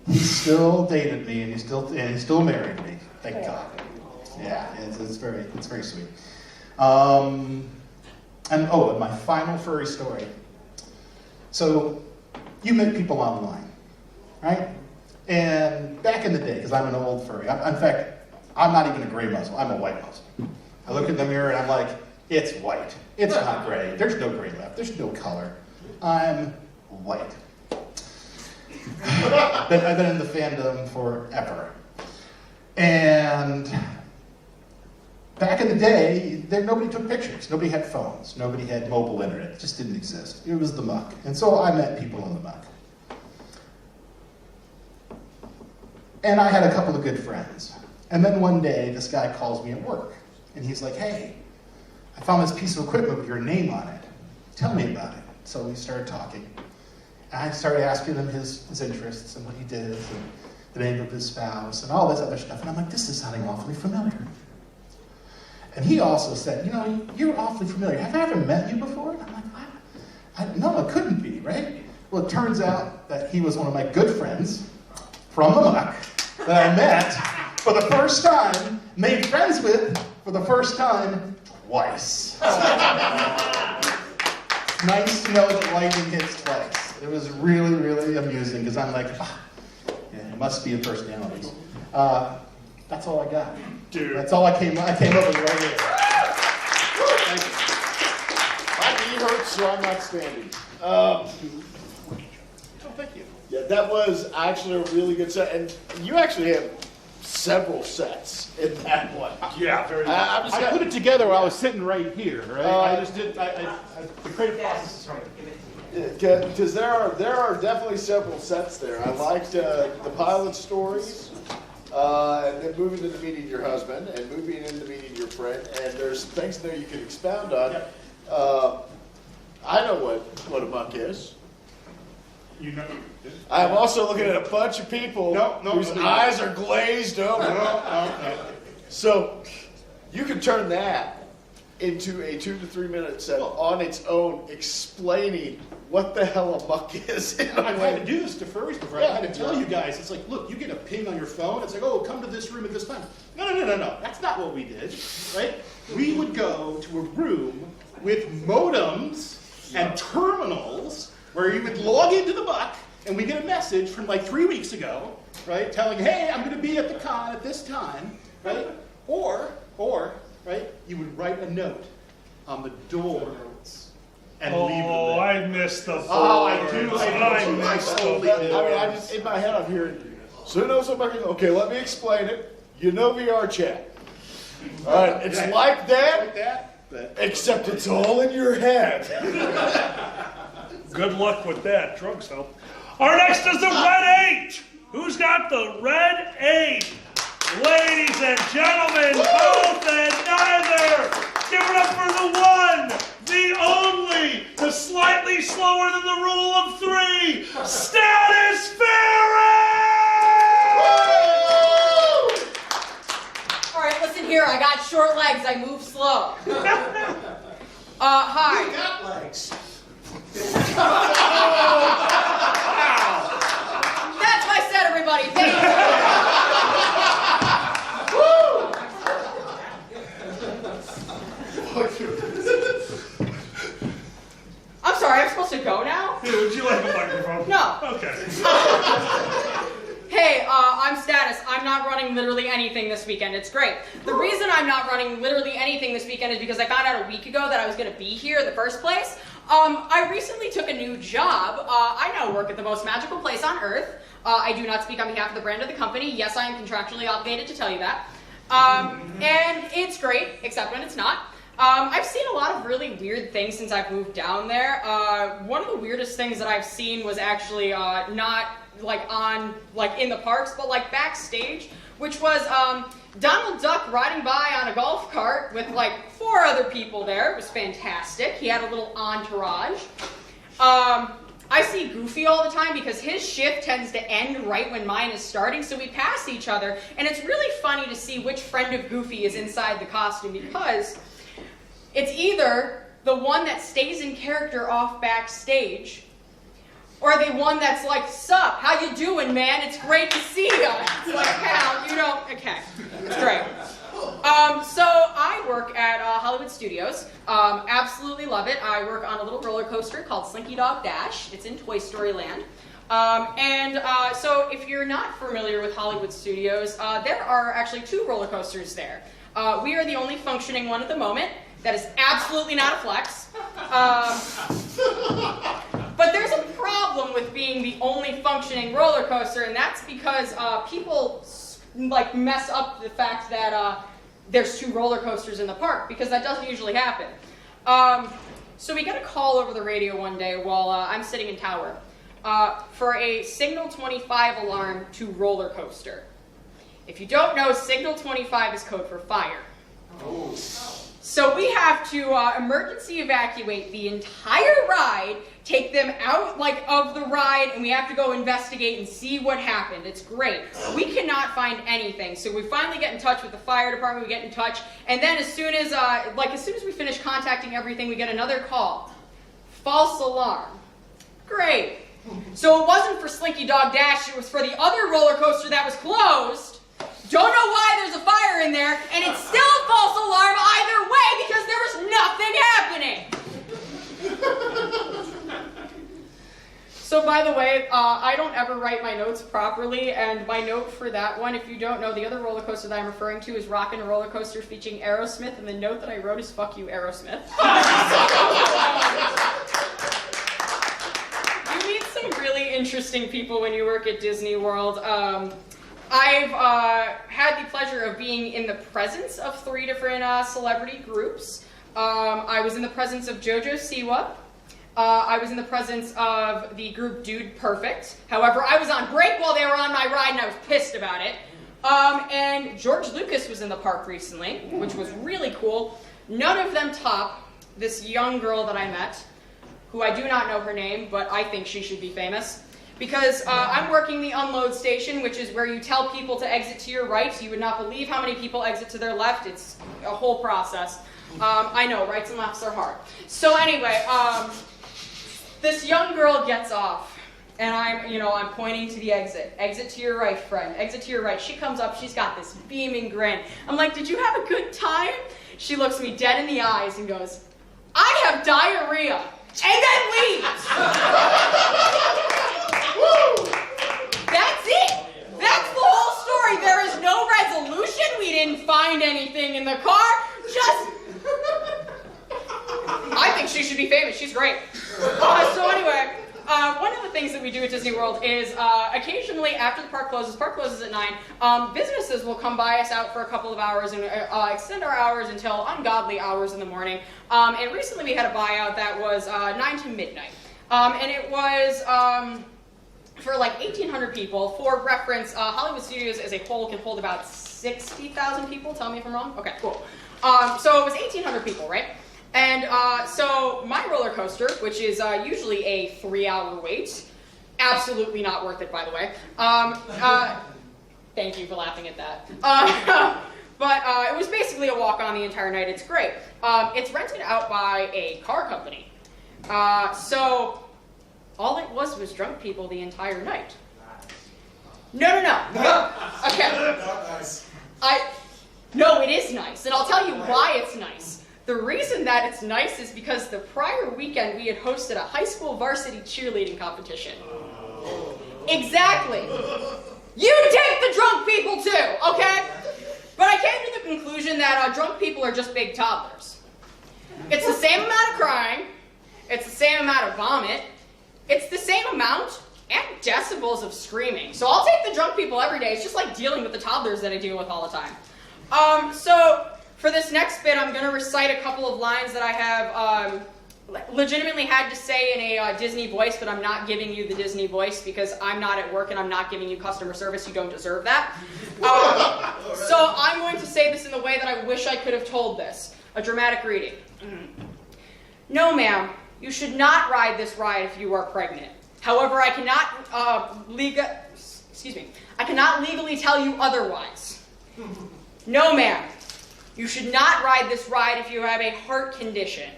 He still dated me, and he still married me, thank God. Yeah, it's very sweet. And my final furry story. So, you meet people online, right? And back in the day, because I'm an old furry, in fact, I'm not even a gray muzzle, I'm a white muzzle. I look in the mirror and I'm like, it's white. It's not gray. There's no gray left. There's no color. I'm white. I've been in the fandom forever. And back in the day, nobody took pictures. Nobody had phones. Nobody had mobile internet. It just didn't exist. It was the muck. And so I met people in the muck. And I had a couple of good friends. And then one day, this guy calls me at work. And he's like, hey, I found this piece of equipment with your name on it. Tell me about it. So we started talking. And I started asking him his interests and what he did and the name of his spouse and all this other stuff. And I'm like, this is sounding awfully familiar. And he also said, you're awfully familiar. Have I ever met you before? And I'm like, no, it couldn't be, right? Well, it turns out that he was one of my good friends from the muck that I met for the first time, made friends with for the first time twice. Nice to know that lightning hits twice. It was really, really amusing because I'm like, it must be a personality. That's all I got. Dude. That's all I came up with right here. Thank you. My knee hurts, so I'm not standing. Oh, thank you. Yeah, that was actually a really good set, and you actually have several sets in that one. Yeah, very good. I put it together while I was sitting right here, right? I just did. The creative process is hard. Because there are definitely several sets there. I liked the pilot stories, and then moving into meeting your husband, and moving into meeting your friend, and there's things there you can expound on. I know what a muck is. You know. I'm also looking at a bunch of people whose eyes are glazed over. So you can turn that into a 2 to 3 minute set on its own, explaining what the hell a muck is. I've had to do this to furries before. I had to tell you guys. It's like, look, you get a ping on your phone. It's like, oh, come to this room at this time. No. That's not what we did, right? We would go to a room with modems and terminals where you would log into the muck, and we get a message from like 3 weeks ago, right, telling, hey, I'm going to be at the con at this time, right? Or, right, you would write a note on the doors and leave it there. Oh, I missed the boards. Oh, I do. I missed the boards. I just, in my head, I'm hearing, so who knows what muck is? Okay, let me explain it. You know VR chat. All right, it's like that, except it's all in your head. Good luck with that. Drugs help. Our next is the Red 8. Who's got the Red 8? Ladies and gentlemen, both and neither. Give it up for the one, the only, the slightly slower than the rule of 3, Status All right, listen here. I got short legs. I move slow. Hi. You got legs. That's my set, everybody. Thank you. I'm sorry, I'm supposed to go now? Would you like a microphone? No. Okay. Hey, I'm Status. I'm not running literally anything this weekend. It's great. The reason I'm not running literally anything this weekend is because I found out a week ago that I was going to be here in the first place. I recently took a new job. I now work at the most magical place on Earth. I do not speak on behalf of the brand of the company. Yes, I am contractually obligated to tell you that. And it's great, except when it's not. I've seen a lot of really weird things since I've moved down there. One of the weirdest things that I've seen was actually not in the parks, but like backstage, which was Donald Duck riding by on a golf cart with like 4 other people there. It was fantastic. He had a little entourage. I see Goofy all the time because his shift tends to end right when mine is starting, so we pass each other, and it's really funny to see which friend of Goofy is inside the costume because it's either the one that stays in character off backstage, or the one that's like, sup, how you doing, man? It's great to see you. It's like, pal, you don't, okay, it's great. So I work at Hollywood Studios. Absolutely love it. I work on a little roller coaster called Slinky Dog Dash. It's in Toy Story Land. So if you're not familiar with Hollywood Studios, there are actually 2 roller coasters there. We are the only functioning one at the moment. That is absolutely not a flex. But there's a problem with being the only functioning roller coaster, and that's because people like mess up the fact that there's 2 roller coasters in the park, because that doesn't usually happen. So we get a call over the radio one day while I'm sitting in tower for a Signal 25 alarm to roller coaster. If you don't know, Signal 25 is code for fire. Oh. So we have to emergency evacuate the entire ride, take them out of the ride, and we have to go investigate and see what happened. It's great. We cannot find anything, so we finally get in touch with the fire department. We get in touch, and then as soon as we finish contacting everything, we get another call. False alarm. Great. So it wasn't for Slinky Dog Dash. It was for the other roller coaster that was closed. Don't know why there's a fire in there, and it's still a false alarm either way because there was nothing happening. So by the way, I don't ever write my notes properly, and my note for that one, if you don't know, the other roller coaster that I'm referring to is Rockin' Roller Coaster featuring Aerosmith, and the note that I wrote is "Fuck you, Aerosmith." You meet some really interesting people when you work at Disney World. I've had the pleasure of being in the presence of 3 different celebrity groups. I was in the presence of JoJo Siwa. I was in the presence of the group Dude Perfect. However, I was on break while they were on my ride, and I was pissed about it. And George Lucas was in the park recently, which was really cool. None of them top this young girl that I met, who I do not know her name, but I think she should be famous. Because I'm working the unload station, which is where you tell people to exit to your right. You would not believe how many people exit to their left. It's a whole process. I know, rights and lefts are hard. So anyway, this young girl gets off, and I'm pointing to the exit. Exit to your right, friend. Exit to your right. She comes up. She's got this beaming grin. I'm like, did you have a good time? She looks me dead in the eyes and goes, I have diarrhea. And then leaves. That's it. That's the whole story. There is no resolution. We didn't find anything in the car. I think she should be famous. She's great. So anyway, one of the things that we do at Disney World is occasionally after the park closes at 9, businesses will come by us out for a couple of hours and extend our hours until ungodly hours in the morning. And recently we had a buyout that was 9 to midnight. And it was for like 1,800 people. For reference, Hollywood Studios as a whole can hold about 60,000 people. Tell me if I'm wrong. Okay, cool. So it was 1,800 people, right? And so my roller coaster, which is usually a 3-hour wait, absolutely not worth it, by the way. Thank you for laughing at that. But it was basically a walk on the entire night. It's great. It's rented out by a car company. So all it was drunk people the entire night. No. Okay. No, it is nice, and I'll tell you why it's nice. The reason that it's nice is because the prior weekend we had hosted a high school varsity cheerleading competition. Exactly. You take the drunk people too, okay? But I came to the conclusion that drunk people are just big toddlers. It's the same amount of crying. It's the same amount of vomit. It's the same amount and decibels of screaming. So I'll take the drunk people every day. It's just like dealing with the toddlers that I deal with all the time. So for this next bit, I'm going to recite a couple of lines that I have legitimately had to say in a Disney voice, but I'm not giving you the Disney voice because I'm not at work and I'm not giving you customer service. You don't deserve that. So I'm going to say this in the way that I wish I could have told this. A dramatic reading. No, ma'am, you should not ride this ride if you are pregnant. However, I cannot legally tell you otherwise. No, ma'am, you should not ride this ride if you have a heart condition.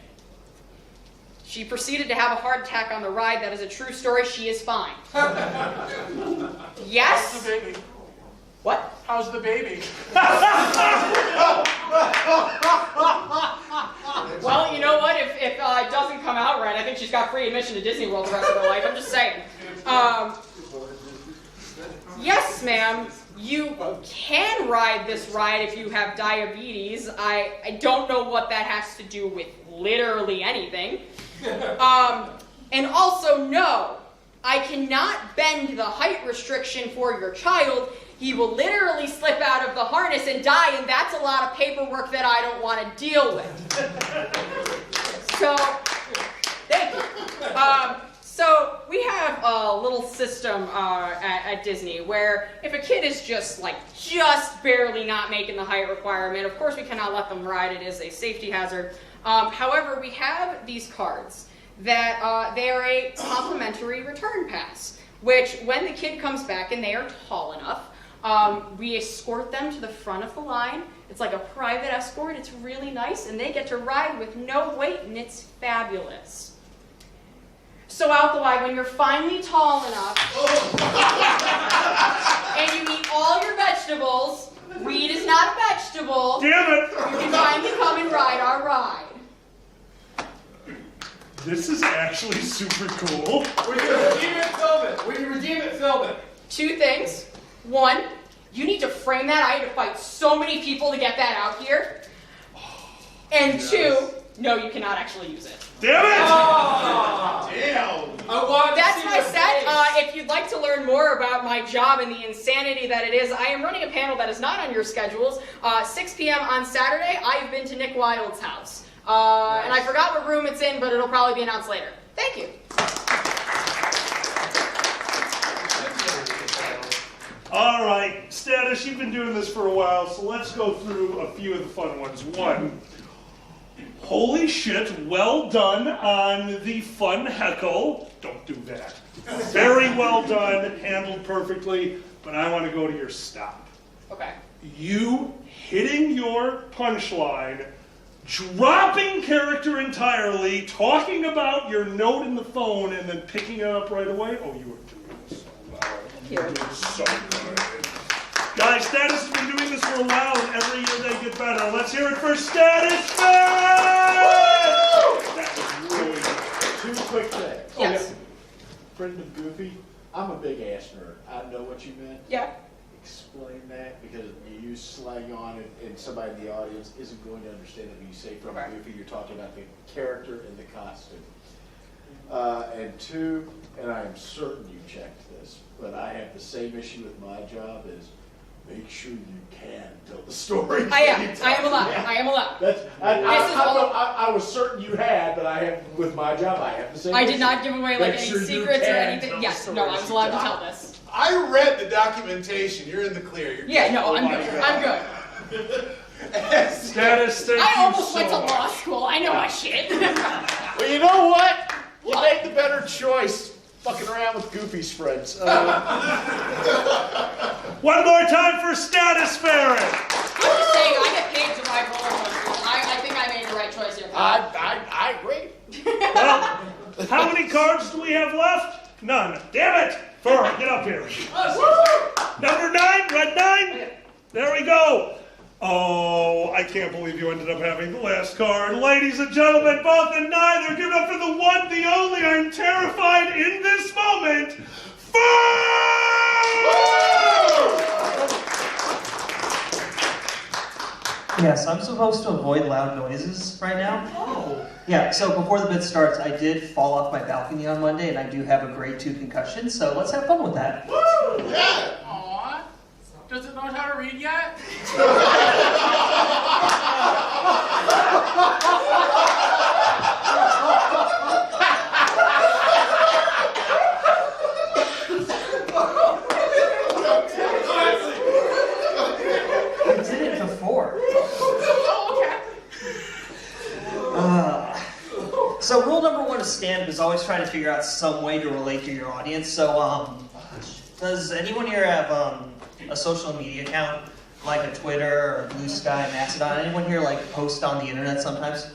She proceeded to have a heart attack on the ride. That is a true story. She is fine. Yes? What? How's the baby? Well, you know what? If it doesn't come out right, I think she's got free admission to Disney World the rest of her life. I'm just saying. Yes, ma'am. You can ride this ride if you have diabetes. I don't know what that has to do with literally anything. And also, no, I cannot bend the height restriction for your child. He will literally slip out of the harness and die, and that's a lot of paperwork that I don't want to deal with. So, thank you. So we have a little system at Disney where if a kid is just barely not making the height requirement, of course we cannot let them ride. It is a safety hazard. However, we have these cards that they are a complimentary return pass, which when the kid comes back and they are tall enough, we escort them to the front of the line. It's like a private escort. It's really nice, and they get to ride with no wait, and it's fabulous. So out the line, when you're finally tall enough, and you eat all your vegetables, weed is not a vegetable. Damn it! You can finally come and ride our ride. This is actually super cool. When you redeem it, film it. When you redeem it, film it. Two things. One, you need to frame that. I had to fight so many people to get that out here. And two, no, you cannot actually use it. Damn it! Oh, damn! That's my set. If you'd like to learn more about my job and the insanity that it is, I am running a panel that is not on your schedules. 6 p.m. on Saturday. I've been to Nick Wilde's house. And I forgot what room it's in, but it'll probably be announced later. Thank you. All right, Status, you've been doing this for a while, so let's go through a few of the fun ones. One, holy shit, well done on the fun heckle. Don't do that. Very well done, handled perfectly, but I want to go to your stop. Okay. You hitting your punchline, dropping character entirely, talking about your note in the phone, and then picking it up right away. Oh, you were doing so well. You were doing so good. Guys, Status has been doing this for a while, and every year they get better. Let's hear it for Status That was really good. Two quick things. Yes. Friend of Goofy, I'm a big ass nerd. I know what you meant. Yeah. Explain that, because you use slang on it, and somebody in the audience isn't going to understand it when you say Friend of Goofy. You're talking about the character and the costume. And two, and I am certain you checked this, but I have the same issue with my job is make sure you can tell the story. I am allowed. Yeah. I am allowed. I was certain you had, but I have, with my job, I have the same I issue. did not give away Make any sure you secrets or can anything. tell Yes, the no, I story. was allowed to tell this. I read the documentation. You're in the clear. You're Yeah, good. no, I'm good. I'm good. Status, thank I you almost so went to much. law school. I know my shit. Well, you know what? You made the better choice fucking around with Goofy's friends. One more time for Status Ferret. I'm just saying, I get paid to ride roller coasters. I think I made the right choice here. I agree. Well, how many cards do we have left? None. Damn it! Fur, get up here. Number 9, red 9. There we go. Oh, I can't believe you ended up having the last card. Ladies and gentlemen, both and neither, give it up for the one, the only. I'm terrified in this moment. Yes, I'm supposed to avoid loud noises right now. Oh. Yeah, so before the bid starts, I did fall off my balcony on Monday, and I do have a grade 2 concussion, so let's have fun with that. Woo! Yeah. Aw. Does it know how to read yet? I did it before. So rule number 1 of stand-up is always try to figure out some way to relate to your audience. So, does anyone here have a social media account, like a Twitter or Blue Sky, Mastodon? Anyone here post on the internet sometimes?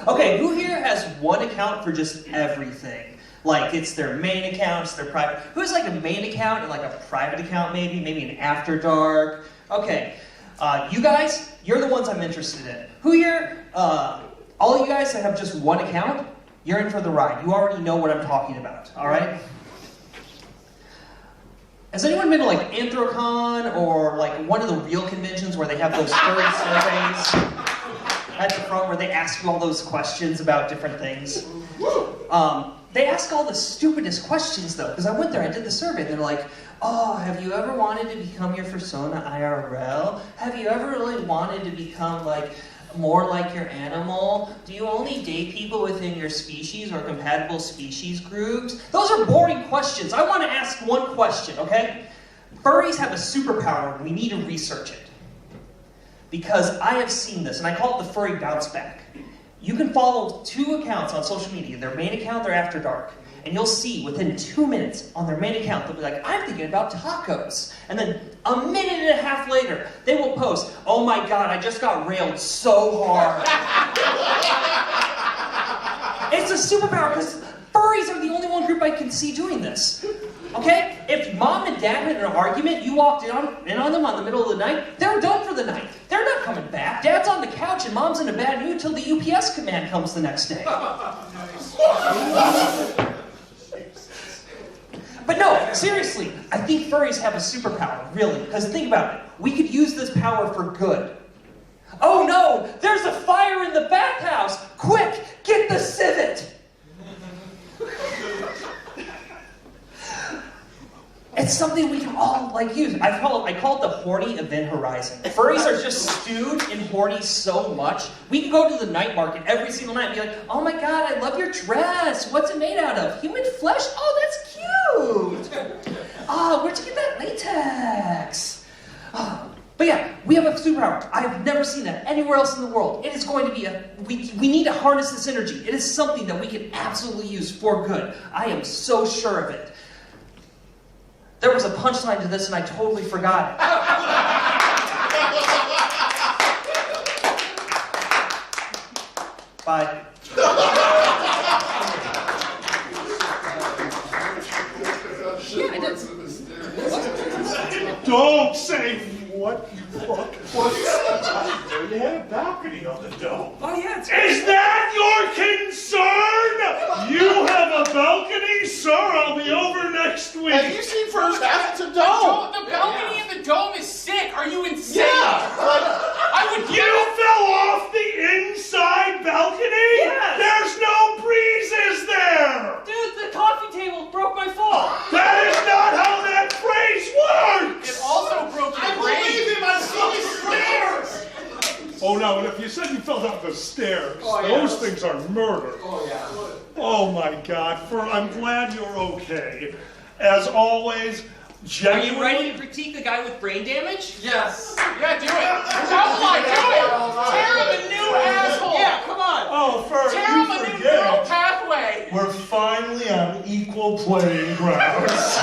Okay, who here has one account for just everything? Like it's their main account, it's their private. Who has like a main account and like a private account maybe an after dark? Okay, you guys, you're the ones I'm interested in. Who here, all you guys that have just one account, you're in for the ride. You already know what I'm talking about, all right? Has anyone been to like Anthrocon or like one of the real conventions where they have those furry surveys at the front where they ask you all those questions about different things? They ask all the stupidest questions though, because I went there, I did the survey, and they're like, oh, have you ever wanted to become your fursona IRL? Have you ever really wanted to become like more like your animal? Do you only date people within your species or compatible species groups? Those are boring questions. I want to ask one question, okay? Furries have a superpower and we need to research it. Because I have seen this, and I call it the furry bounce back. You can follow 2 accounts on social media, their main account, their after dark, and you'll see within 2 minutes on their main account, they'll be like, I'm thinking about tacos. And then a minute and a half later, they will post, oh my God, I just got railed so hard. It's a superpower because furries are the only one group I can see doing this. Okay? If mom and dad had an argument, you walked in on them on the middle of the night, they're done for the night. They're not coming back. Dad's on the couch and mom's in a bad mood till the UPS command comes the next day. But no, seriously, I think furries have a superpower, really. Because think about it. We could use this power for good. Oh no, there's a fire in the bathhouse. Quick, get the civet. It's something we can all use. I call it the horny event horizon. Furries are just stewed in horny so much. We can go to the night market every single night and be like, oh my God, I love your dress. What's it made out of? Human flesh? Oh, that's cute. Where'd you get that latex? But yeah, we have a superpower. I've never seen that anywhere else in the world. It is going to be we need to harness this energy. It is something that we can absolutely use for good. I am so sure of it. There was a punchline to this and I totally forgot it. Bye. Yeah, I did. Don't say what you fuck. What? They had a balcony on the dome. Oh yeah, Is that your concern? You have a balcony, sir? I'll be over next week. Have you seen FurSquared? It's a dome. The balcony in the dome is sick. Are you insane? You fell off the inside balcony? Yes. There's no breezes there. Dude, the coffee table broke my fall. That is not how that phrase works. It also broke your brain. I believe him. I saw the stairs. Oh no, and if you said you fell down the stairs, those things are murder. Oh yeah. Oh my God, I'm glad you're okay. As always, Are you ready to critique the guy with brain damage? Yes. Yeah, do it. How will I do it? Tear him a new asshole. Yeah, come on. Oh, first, tear him a new neural pathway. We're finally on equal playing grounds.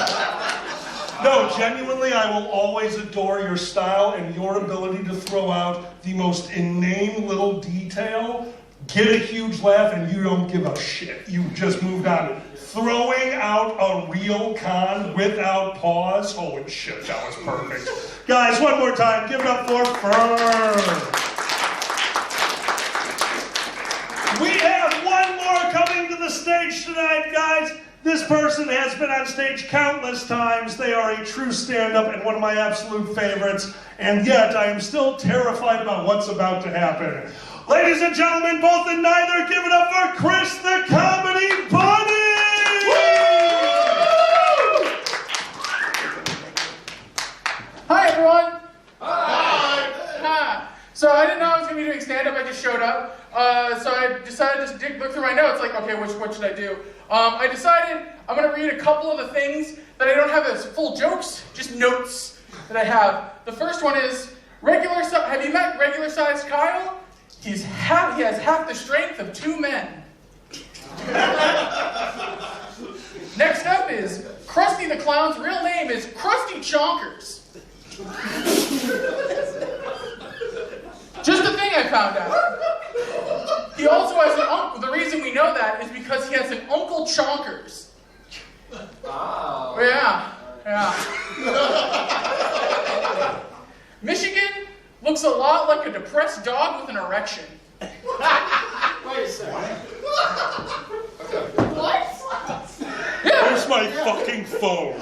No, genuinely, I will always adore your style and your ability to throw out the most inane little detail, get a huge laugh, and you don't give a shit. You just moved on. Throwing out a real con without pause, holy shit, that was perfect. Guys, one more time, give it up for Fur. We have one more coming to the stage tonight, guys. This person has been on stage countless times. They are a true stand-up and one of my absolute favorites, and yet I am still terrified about what's about to happen. Ladies and gentlemen, both and neither, give it up for Chris the Comedy Bunny! Hi, everyone. Hi. So I didn't know I was going to be doing stand-up. I just showed up. So I decided to look through my notes, like, okay, what should I do? I decided I'm going to read a couple of the things that I don't have as full jokes, just notes that I have. The first one is, have you met regular-sized Kyle? He has half the strength of 2 men. Next up is, Krusty the Clown's real name is Krusty Chonkers. Just a thing I found out. He also has an uncle. The reason we know that is because he has an Uncle Chonkers. Oh. Yeah. Michigan looks a lot like a depressed dog with an erection. Wait a second. What? Where's my fucking phone?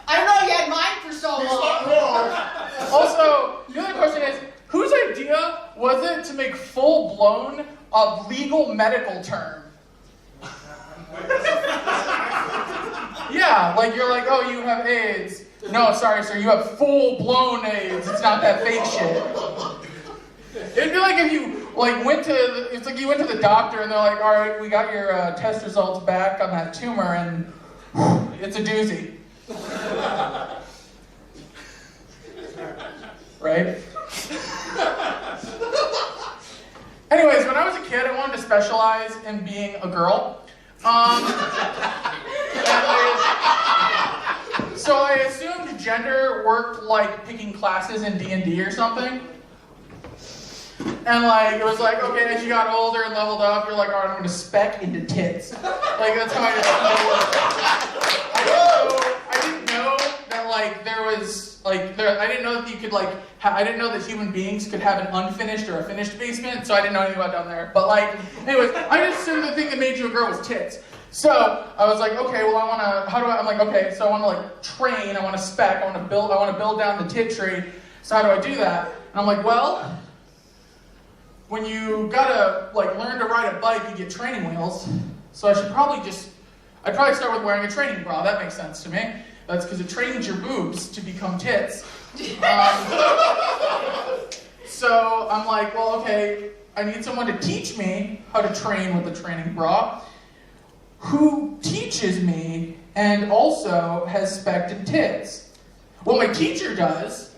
I don't know, you had mine for so long. Also, the other question is, whose idea was it to make full-blown a legal medical term? Yeah, like you're like, oh, you have AIDS. No, sorry, sir, you have full-blown AIDS. It's not that fake shit. It'd be like if you went to the doctor and they're like, all right, we got your test results back on that tumor and it's a doozy. Right? Anyways, when I was a kid, I wanted to specialize in being a girl. So I assumed gender worked like picking classes in D&D or something. And it was like, okay, as you got older and leveled up, you're like, all right, I'm gonna spec into tits. That's how I didn't know that there was I didn't know that you could I didn't know that human beings could have an unfinished or a finished basement, so I didn't know anything about down there. But anyways, I just assumed the thing that made you a girl was tits. So I was like, okay, well I'm like, okay, so I wanna train, I wanna spec, I wanna build down the tit tree. So how do I do that? And I'm like, well, when you gotta learn to ride a bike, you get training wheels. So I'd probably start with wearing a training bra. That makes sense to me. That's because it trains your boobs to become tits. So I'm like, well, okay, I need someone to teach me how to train with a training bra. Who teaches me and also has spec'd tits? Well, my teacher does.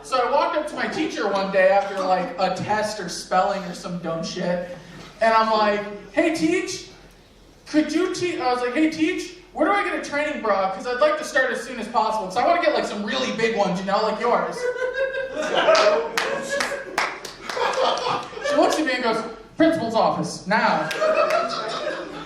So I walked up to my teacher one day after a test or spelling or some dumb shit, and I'm like, hey, Teach, could you teach? I was like, hey, Teach, where do I get a training bra? Because I'd like to start as soon as possible. Because I want to get some really big ones, like yours. She looks at me and goes, principal's office, now.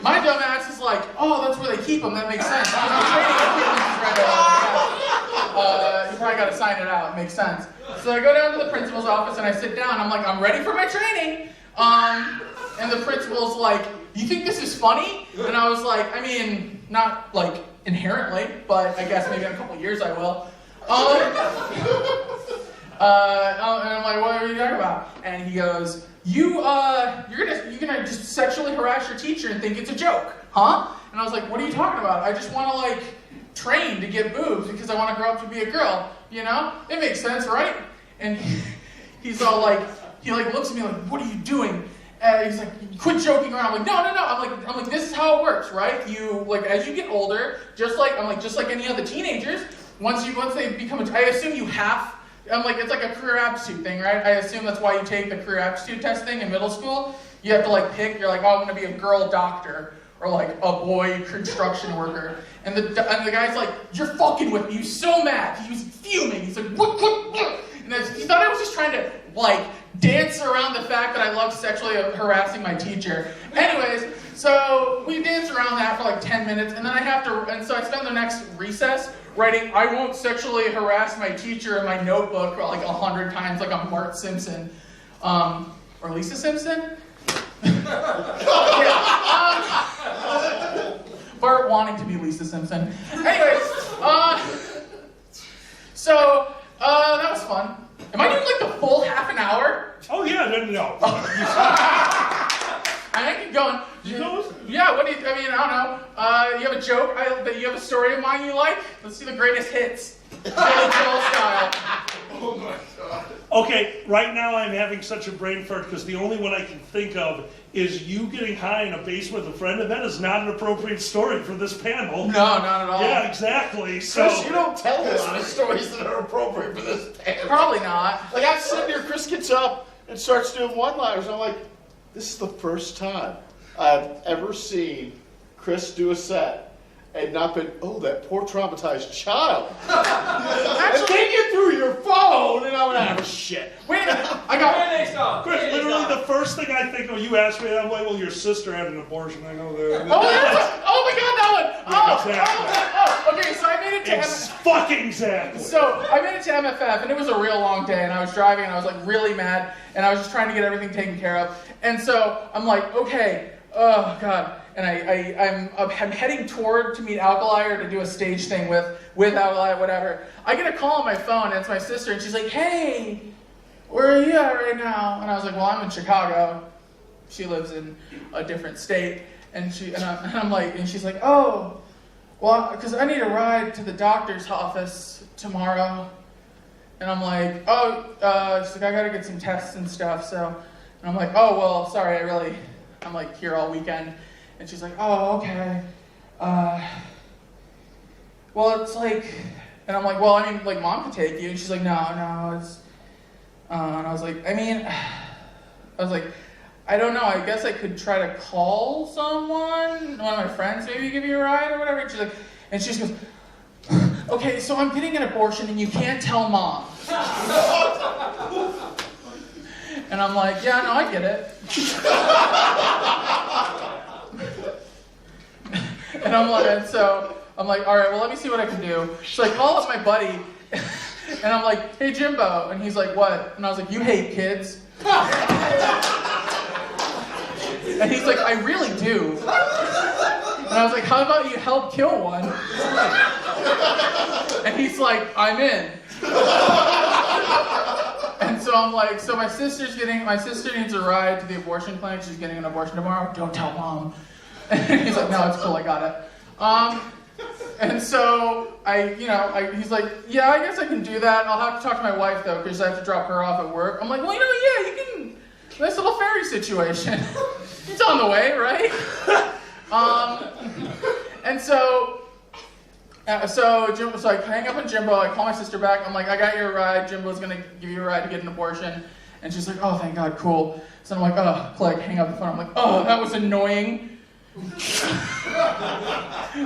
My dumb ass is like, oh, that's where they keep them. That makes sense. Because the training equipment is right there. You probably got to sign it out. It makes sense. So I go down to the principal's office and I sit down. I'm like, I'm ready for my training. And the principal's like, you think this is funny? And I was like, I mean, not inherently, but I guess maybe in a couple of years I will. And I'm like, what are you talking about? And he goes, you're gonna just sexually harass your teacher and think it's a joke, huh? And I was like, what are you talking about? I just want to train to get boobs because I want to grow up to be a girl, It makes sense, right? And he's all he looks at me like, what are you doing? He's like, quit joking around. I'm like, no. I'm like, this is how it works, right? You as you get older, just like any other teenagers, once they become I assume you have. It's like a career aptitude thing, right? I assume that's why you take the career aptitude testing in middle school. You have to pick. You're like, oh, I'm going to be a girl doctor or a boy construction worker. And the guy's like, you're fucking with me. He was so mad. He was fuming. He's like, what? And he thought I was just trying to dance around the fact that I loved sexually harassing my teacher. Anyways, so we dance around that for 10 minutes, and then so I spend the next recess writing, I won't sexually harass my teacher in my notebook 100 times like I'm Bart Simpson. Or Lisa Simpson? Bart wanting to be Lisa Simpson. Anyways, so that was fun. Am I doing the full half an hour? Oh yeah, no. I keep going. Yeah, what do you, I don't know. You have a joke? You have a story of mine you like? Let's see the greatest hits. Billy Joel style. Oh my God. Okay, right now I'm having such a brain fart because the only one I can think of is you getting high in a basement with a friend, and that is not an appropriate story for this panel. No, not at all. Yeah, exactly. So Chris, you don't tell a lot of stories that are appropriate for this panel. Probably not. I'm sitting here, Chris gets up and starts doing one-liners, and I'm like, this is the first time I've ever seen Chris do a set and not been, oh, that poor traumatized child. And take it through your phone, and I would have a shit. Wait a minute. I got Chris, literally the first thing I think of, you asked me, I'm like, well, your sister had an abortion. I know that. Oh my God, that one. Exactly. Okay, so I made it to fucking exactly. So I made it to MFF, and it was a real long day, and I was driving, and I was like really mad, and I was just trying to get everything taken care of. And so I'm like, okay, oh God. And I'm heading to meet Alkali or to do a stage thing with Alkali, whatever. I get a call on my phone, and it's my sister, and she's like, hey, where are you at right now? And I was like, well, I'm in Chicago. She lives in a different state. And I'm like, and she's like, oh, well, because I need a ride to the doctor's office tomorrow. And I'm like, oh, she's like, I gotta get some tests and stuff. So, and I'm like, oh, well, sorry, I'm like here all weekend. And she's like, oh, okay. Well, it's like, and I'm like, well, I mean, like, Mom could take you. And she's like, no, it's, and I was like, I don't know, I guess I could try to call someone, one of my friends maybe give you a ride or whatever. And she goes, okay, so I'm getting an abortion and you can't tell Mom. And I'm like, yeah, no, I get it. And I'm like, all right, well, let me see what I can do. So I call up my buddy, and I'm like, hey, Jimbo. And he's like, what? And I was like, you hate kids? And he's like, I really do. And I was like, how about you help kill one? And he's like, I'm in. And so I'm like, so my sister needs a ride to the abortion clinic. She's getting an abortion tomorrow. Don't tell Mom. And he's like, no, it's cool, I got it. And so he's like, yeah, I guess I can do that. I'll have to talk to my wife though, because I have to drop her off at work. I'm like, well, yeah, you can. Nice little ferry situation. It's on the way, right? And so I hang up on Jimbo. I call my sister back. I'm like, I got your ride. Jimbo's gonna give you a ride to get an abortion. And she's like, oh, thank God, cool. So I'm like, oh, click, hang up the phone. I'm like, oh, that was annoying.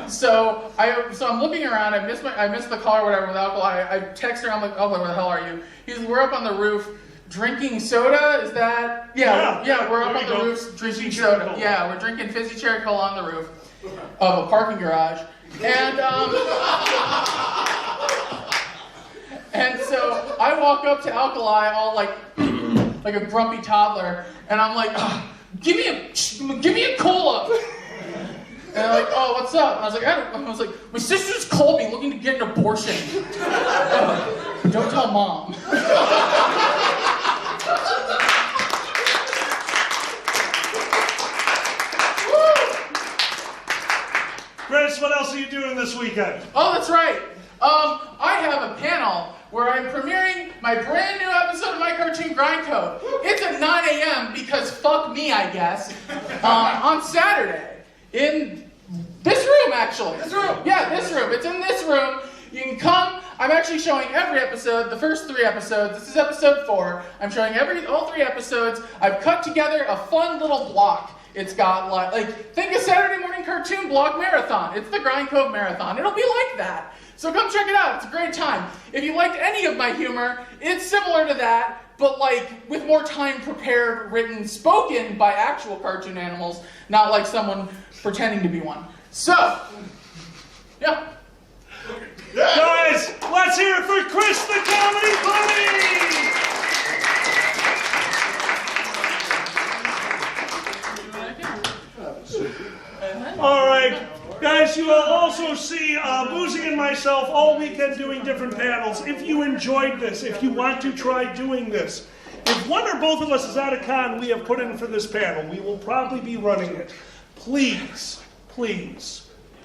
So I'm looking around. I missed the call or whatever with Alkali. I text her. I'm like, Alkali, where the hell are you? We're up on the roof drinking soda. Is that? Yeah. We're up on the roof drinking soda. Yeah, we're drinking fizzy cherry cola on the roof of a parking garage. And and so I walk up to Alkali all like a grumpy toddler, and I'm like, give me a cola. And they're like, oh, what's up? And I was like, my sister just called me looking to get an abortion. Don't tell Mom. Chris, what else are you doing this weekend? Oh, that's right. I have a panel where I'm premiering my brand new episode of my cartoon Grindcode. It's at 9 a.m. because fuck me, I guess. On Saturday. In this room, actually. This room? Yeah, this room. It's in this room. You can come. I'm actually showing every episode, the first 3 episodes. This is episode 4. I'm showing all 3 episodes. I've cut together a fun little block. It's got like think a Saturday morning cartoon block marathon. It's the Grindcode Marathon. It'll be like that. So come check it out. It's a great time. If you liked any of my humor, it's similar to that, but like with more time prepared, written, spoken by actual cartoon animals, not like someone pretending to be one. So, yeah. Guys, let's hear it for Chris the Comedy Bunny! All right, guys, you will also see Boozy and myself all weekend doing different panels. If you enjoyed this, if you want to try doing this, if one or both of us is at a con we have put in for this panel, we will probably be running it. Please,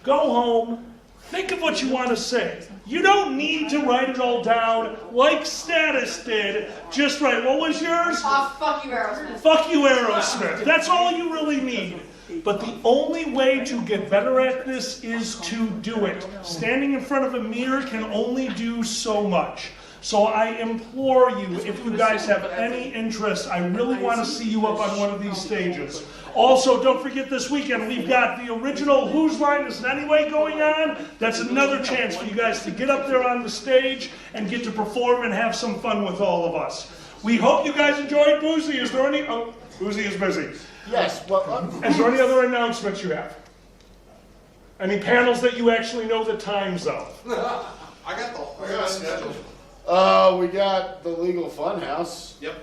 go home, think of what you want to say. You don't need to write it all down like Status did. Just write, what was yours? Fuck you, Aerosmith. Fuck you, Aerosmith. That's all you really need. But the only way to get better at this is to do it. Standing in front of a mirror can only do so much. So I implore you, if you guys have any interest, I really want to see you up on one of these stages. Also, don't forget this weekend, we've got the original Whose Line Is It Anyway going on. That's another chance for you guys to get up there on the stage and get to perform and have some fun with all of us. We hope you guys enjoyed Boozy. Is there any... Oh, Boozy is busy. Yes, well... Is there any other announcements you have? Any panels that you actually know the times of? I got the whole schedule. We got the Legal Funhouse. Yep.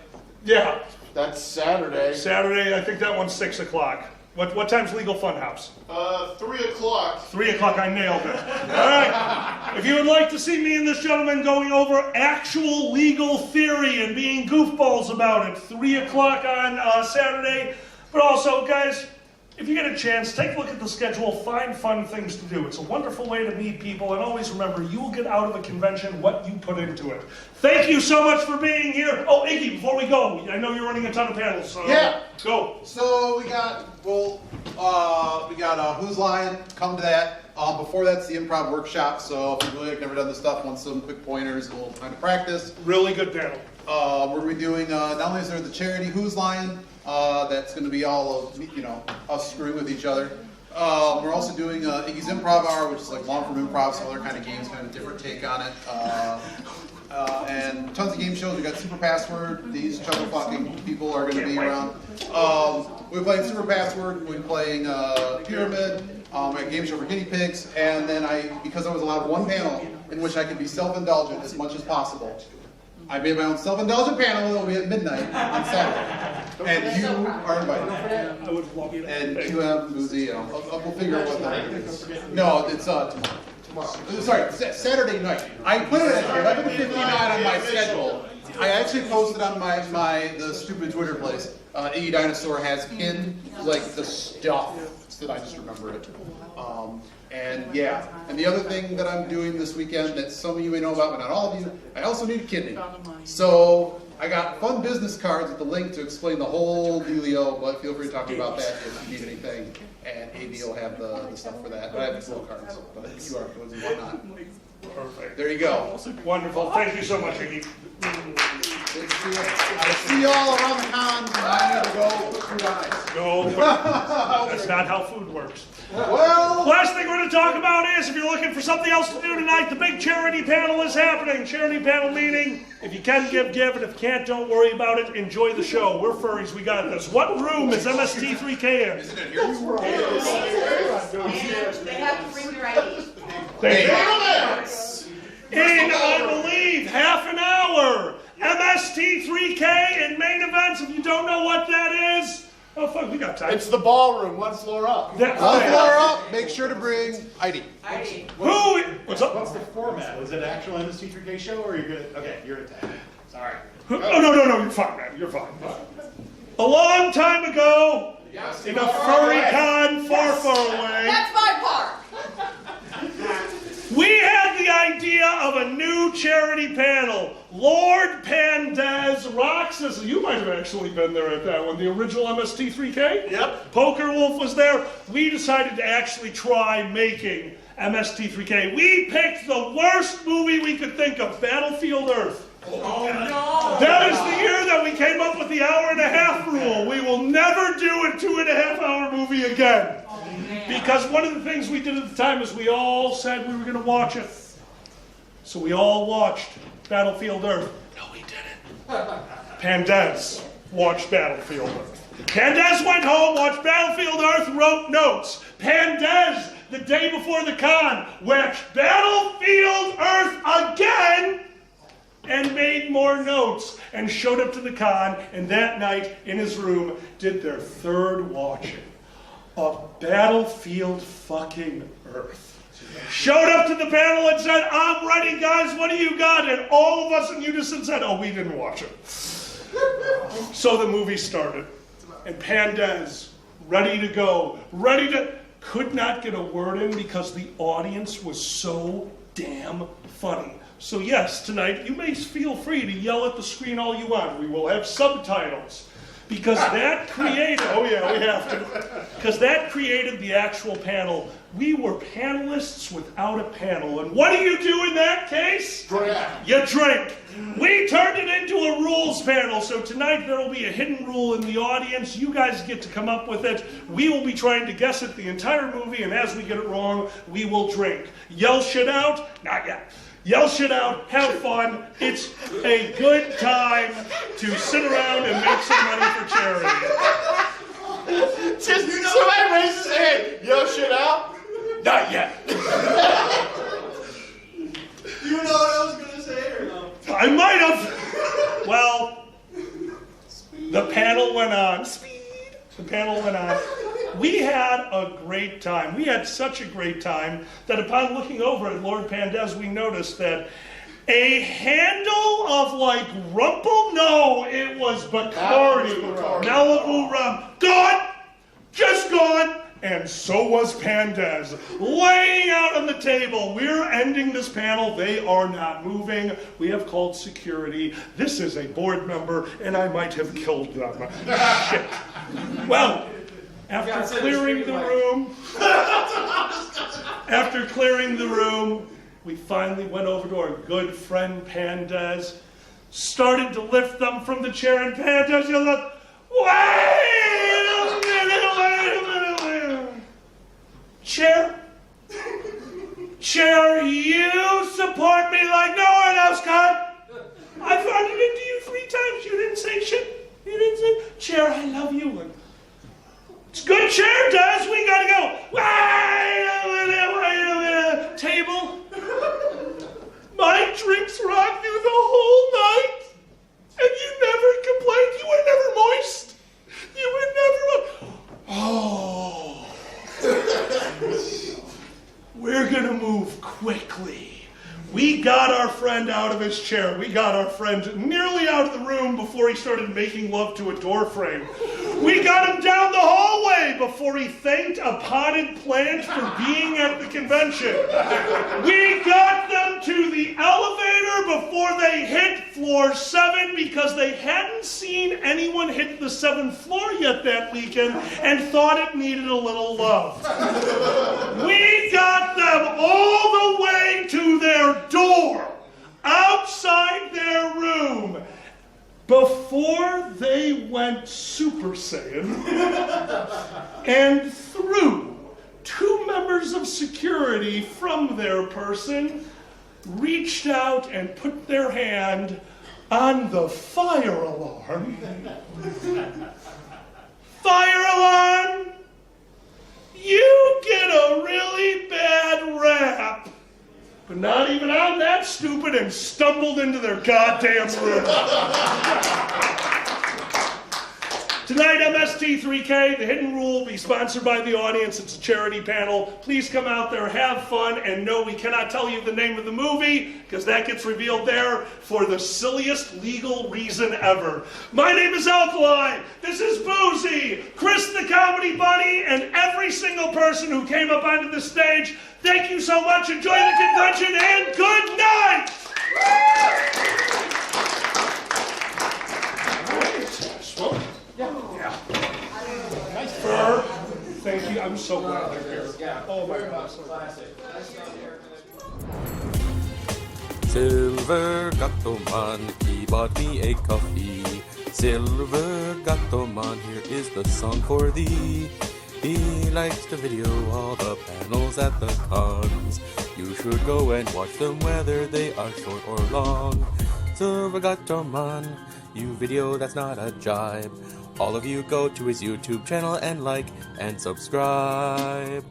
Yeah. That's Saturday. Saturday, I think that one's 6 o'clock. What time's Legal Funhouse? 3 o'clock. 3 o'clock, I nailed it. All right. If you would like to see me and this gentleman going over actual legal theory and being goofballs about it, 3 o'clock on Saturday. But also, guys, if you get a chance, take a look at the schedule, find fun things to do. It's a wonderful way to meet people, and always remember, you will get out of a convention what you put into it. Thank you so much for being here. Oh, Iggy, before we go, I know you're running a ton of panels, so yeah. Go. So we got Who's Lying? Come to that. Before that's the improv workshop. So if you really have never done this stuff, want some quick pointers, a little time to practice. Really good panel. We're gonna be doing not only is there the charity Who's Lying. That's going to be all of, us screwing with each other. We're also doing Iggy's Improv Hour, which is like long-form improv, some other kind of games, kind of a different take on it. And tons of game shows. We got Super Password. These chuckle-fucking people are going to be around. We're playing Super Password. We're playing Pyramid. A game show for guinea pigs. And then because I was allowed one panel in which I could be self-indulgent as much as possible, I made my own self-indulgent panel. It'll be at midnight on Saturday. And you are invited. I would love you. And QM, Boozy, we'll figure out what that is. No, it's tomorrow. Sorry, Saturday night. I put it at 11:59 on my schedule. I actually posted on the stupid Twitter place. Iggy Dinosaur has pinned like the stuff that I just remember it. And the other thing that I'm doing this weekend that some of you may know about, but not all of you, I also need a kidney. So I got fun business cards with the link to explain the whole dealio, but feel free to talk about that if you need anything. And AB will have the stuff for that. But I have little cards, but QR codes and whatnot. Perfect. There you go. Wonderful. Thank you so much, Iggy. I'll see you all around the con. I need to go put food on ice. No, that's not how food works. Well, last thing we're going to talk about is, if you're looking for something else to do tonight, the big charity panel is happening. Charity panel meeting. If you can give, and if you can't, don't worry about it. Enjoy the show. We're furries. We got this. What room is MST3K in? Isn't it here? They have to bring your ID. In, I believe, half an hour. MST3K in main events. If you don't know what that is, oh fuck, we got time. It's the ballroom, one floor up. One floor up, make sure to bring ID. What's up? What's the format? Is it an actual MST3K show, or are you gonna? Okay, you're gonna tag. Sorry. Oh no, you're fine, man. You're fine. A long time ago, in a furry con far, far away. That's my part. We had the idea of a new charity panel. Lord Pandez, Roxas, you might have actually been there at that one, the original MST3K? Yep. Poker Wolf was there. We decided to actually try making MST3K. We picked the worst movie we could think of, Battlefield Earth. Oh no! That is the year that we came up with the hour-and-a-half rule. We will never do a 2.5-hour movie again. Because one of the things we did at the time is we all said we were going to watch it. So we all watched Battlefield Earth. No, we didn't. Pandez watched Battlefield Earth. Pandez went home, watched Battlefield Earth, wrote notes. Pandez, the day before the con, watched Battlefield Earth again and made more notes and showed up to the con, and that night in his room did their third watching of Battlefield fucking Earth. Showed up to the panel and said, I'm ready, guys, what do you got? And all of us in unison said, oh, we didn't watch it. So the movie started, and Pandez, ready to go, could not get a word in because the audience was so damn funny. So yes, tonight, you may feel free to yell at the screen all you want. We will have subtitles. Because that created, oh yeah, we have to. Because that created the actual panel We were panelists without a panel. And what do you do in that case? Drink. You drink. We turned it into a rules panel, so tonight there will be a hidden rule in the audience. You guys get to come up with it. We will be trying to guess it the entire movie, and as we get it wrong, we will drink. Yell shit out? Not yet. Yell shit out, have fun. It's a good time to sit around and make some money for charity. Just somebody raises their hand. Yo, shit out? Not yet. You know what I was gonna say or no? I might have. Well, the panel went on. The panel went on. We had a great time. We had such a great time that upon looking over at Lord Pandez, we noticed that a handle of like Rumple, no, it was Bacardi, Malibu rum, gone, just gone. And so was Pandez, laying out on the table. We're ending this panel. They are not moving. We have called security. This is a board member, and I might have killed them. Shit. Well, after clearing the room, we finally went over to our good friend Pandez, started to lift them from the chair, and Pandez yelled out, "Wait a minute, wait a minute, wait a minute. Chair, you support me like no one else can. I've run it into you 3 times. You didn't say shit. You didn't say, Chair, I love you. And it's good, Chair, Des. We gotta go. Wait a minute. Table. My drinks rocked you the whole night. And you never complained. You were never moist. You were never... Oh... We're gonna move quickly. We got our friend out of his chair. We got our friend nearly out of the room before he started making love to a door frame. We got him down the hallway before he thanked a potted plant for being at the convention. We got them to the elevator before they hit floor 7 because they hadn't seen anyone hit the 7th floor yet that weekend and thought it needed a little love. We got them all the way to their door, outside their room, before they went Super Saiyan and threw 2 members of security from their person, reached out and put their hand on the fire alarm. Fire alarm! You get a really bad rap. But not even I'm that stupid and stumbled into their goddamn room. Tonight, MST3K, The Hidden Rule, will be sponsored by the audience. It's a charity panel. Please come out there, have fun, and no, we cannot tell you the name of the movie, because that gets revealed there for the silliest legal reason ever. My name is Alkali. This is Boozy, Chris the Comedy Bunny, and every single person who came up onto the stage. Thank you so much. Enjoy the convention, and good night! Yeah. Nice fur. Thank you. I'm so glad they're here. Oh my God. Silver Gattoman, he bought me a coffee. Silver Gattoman, here is the song for thee. He likes to video all the panels at the cons. You should go and watch them whether they are short or long. Silver Gattoman, you video that's not a jibe. All of you go to his YouTube channel and like and subscribe.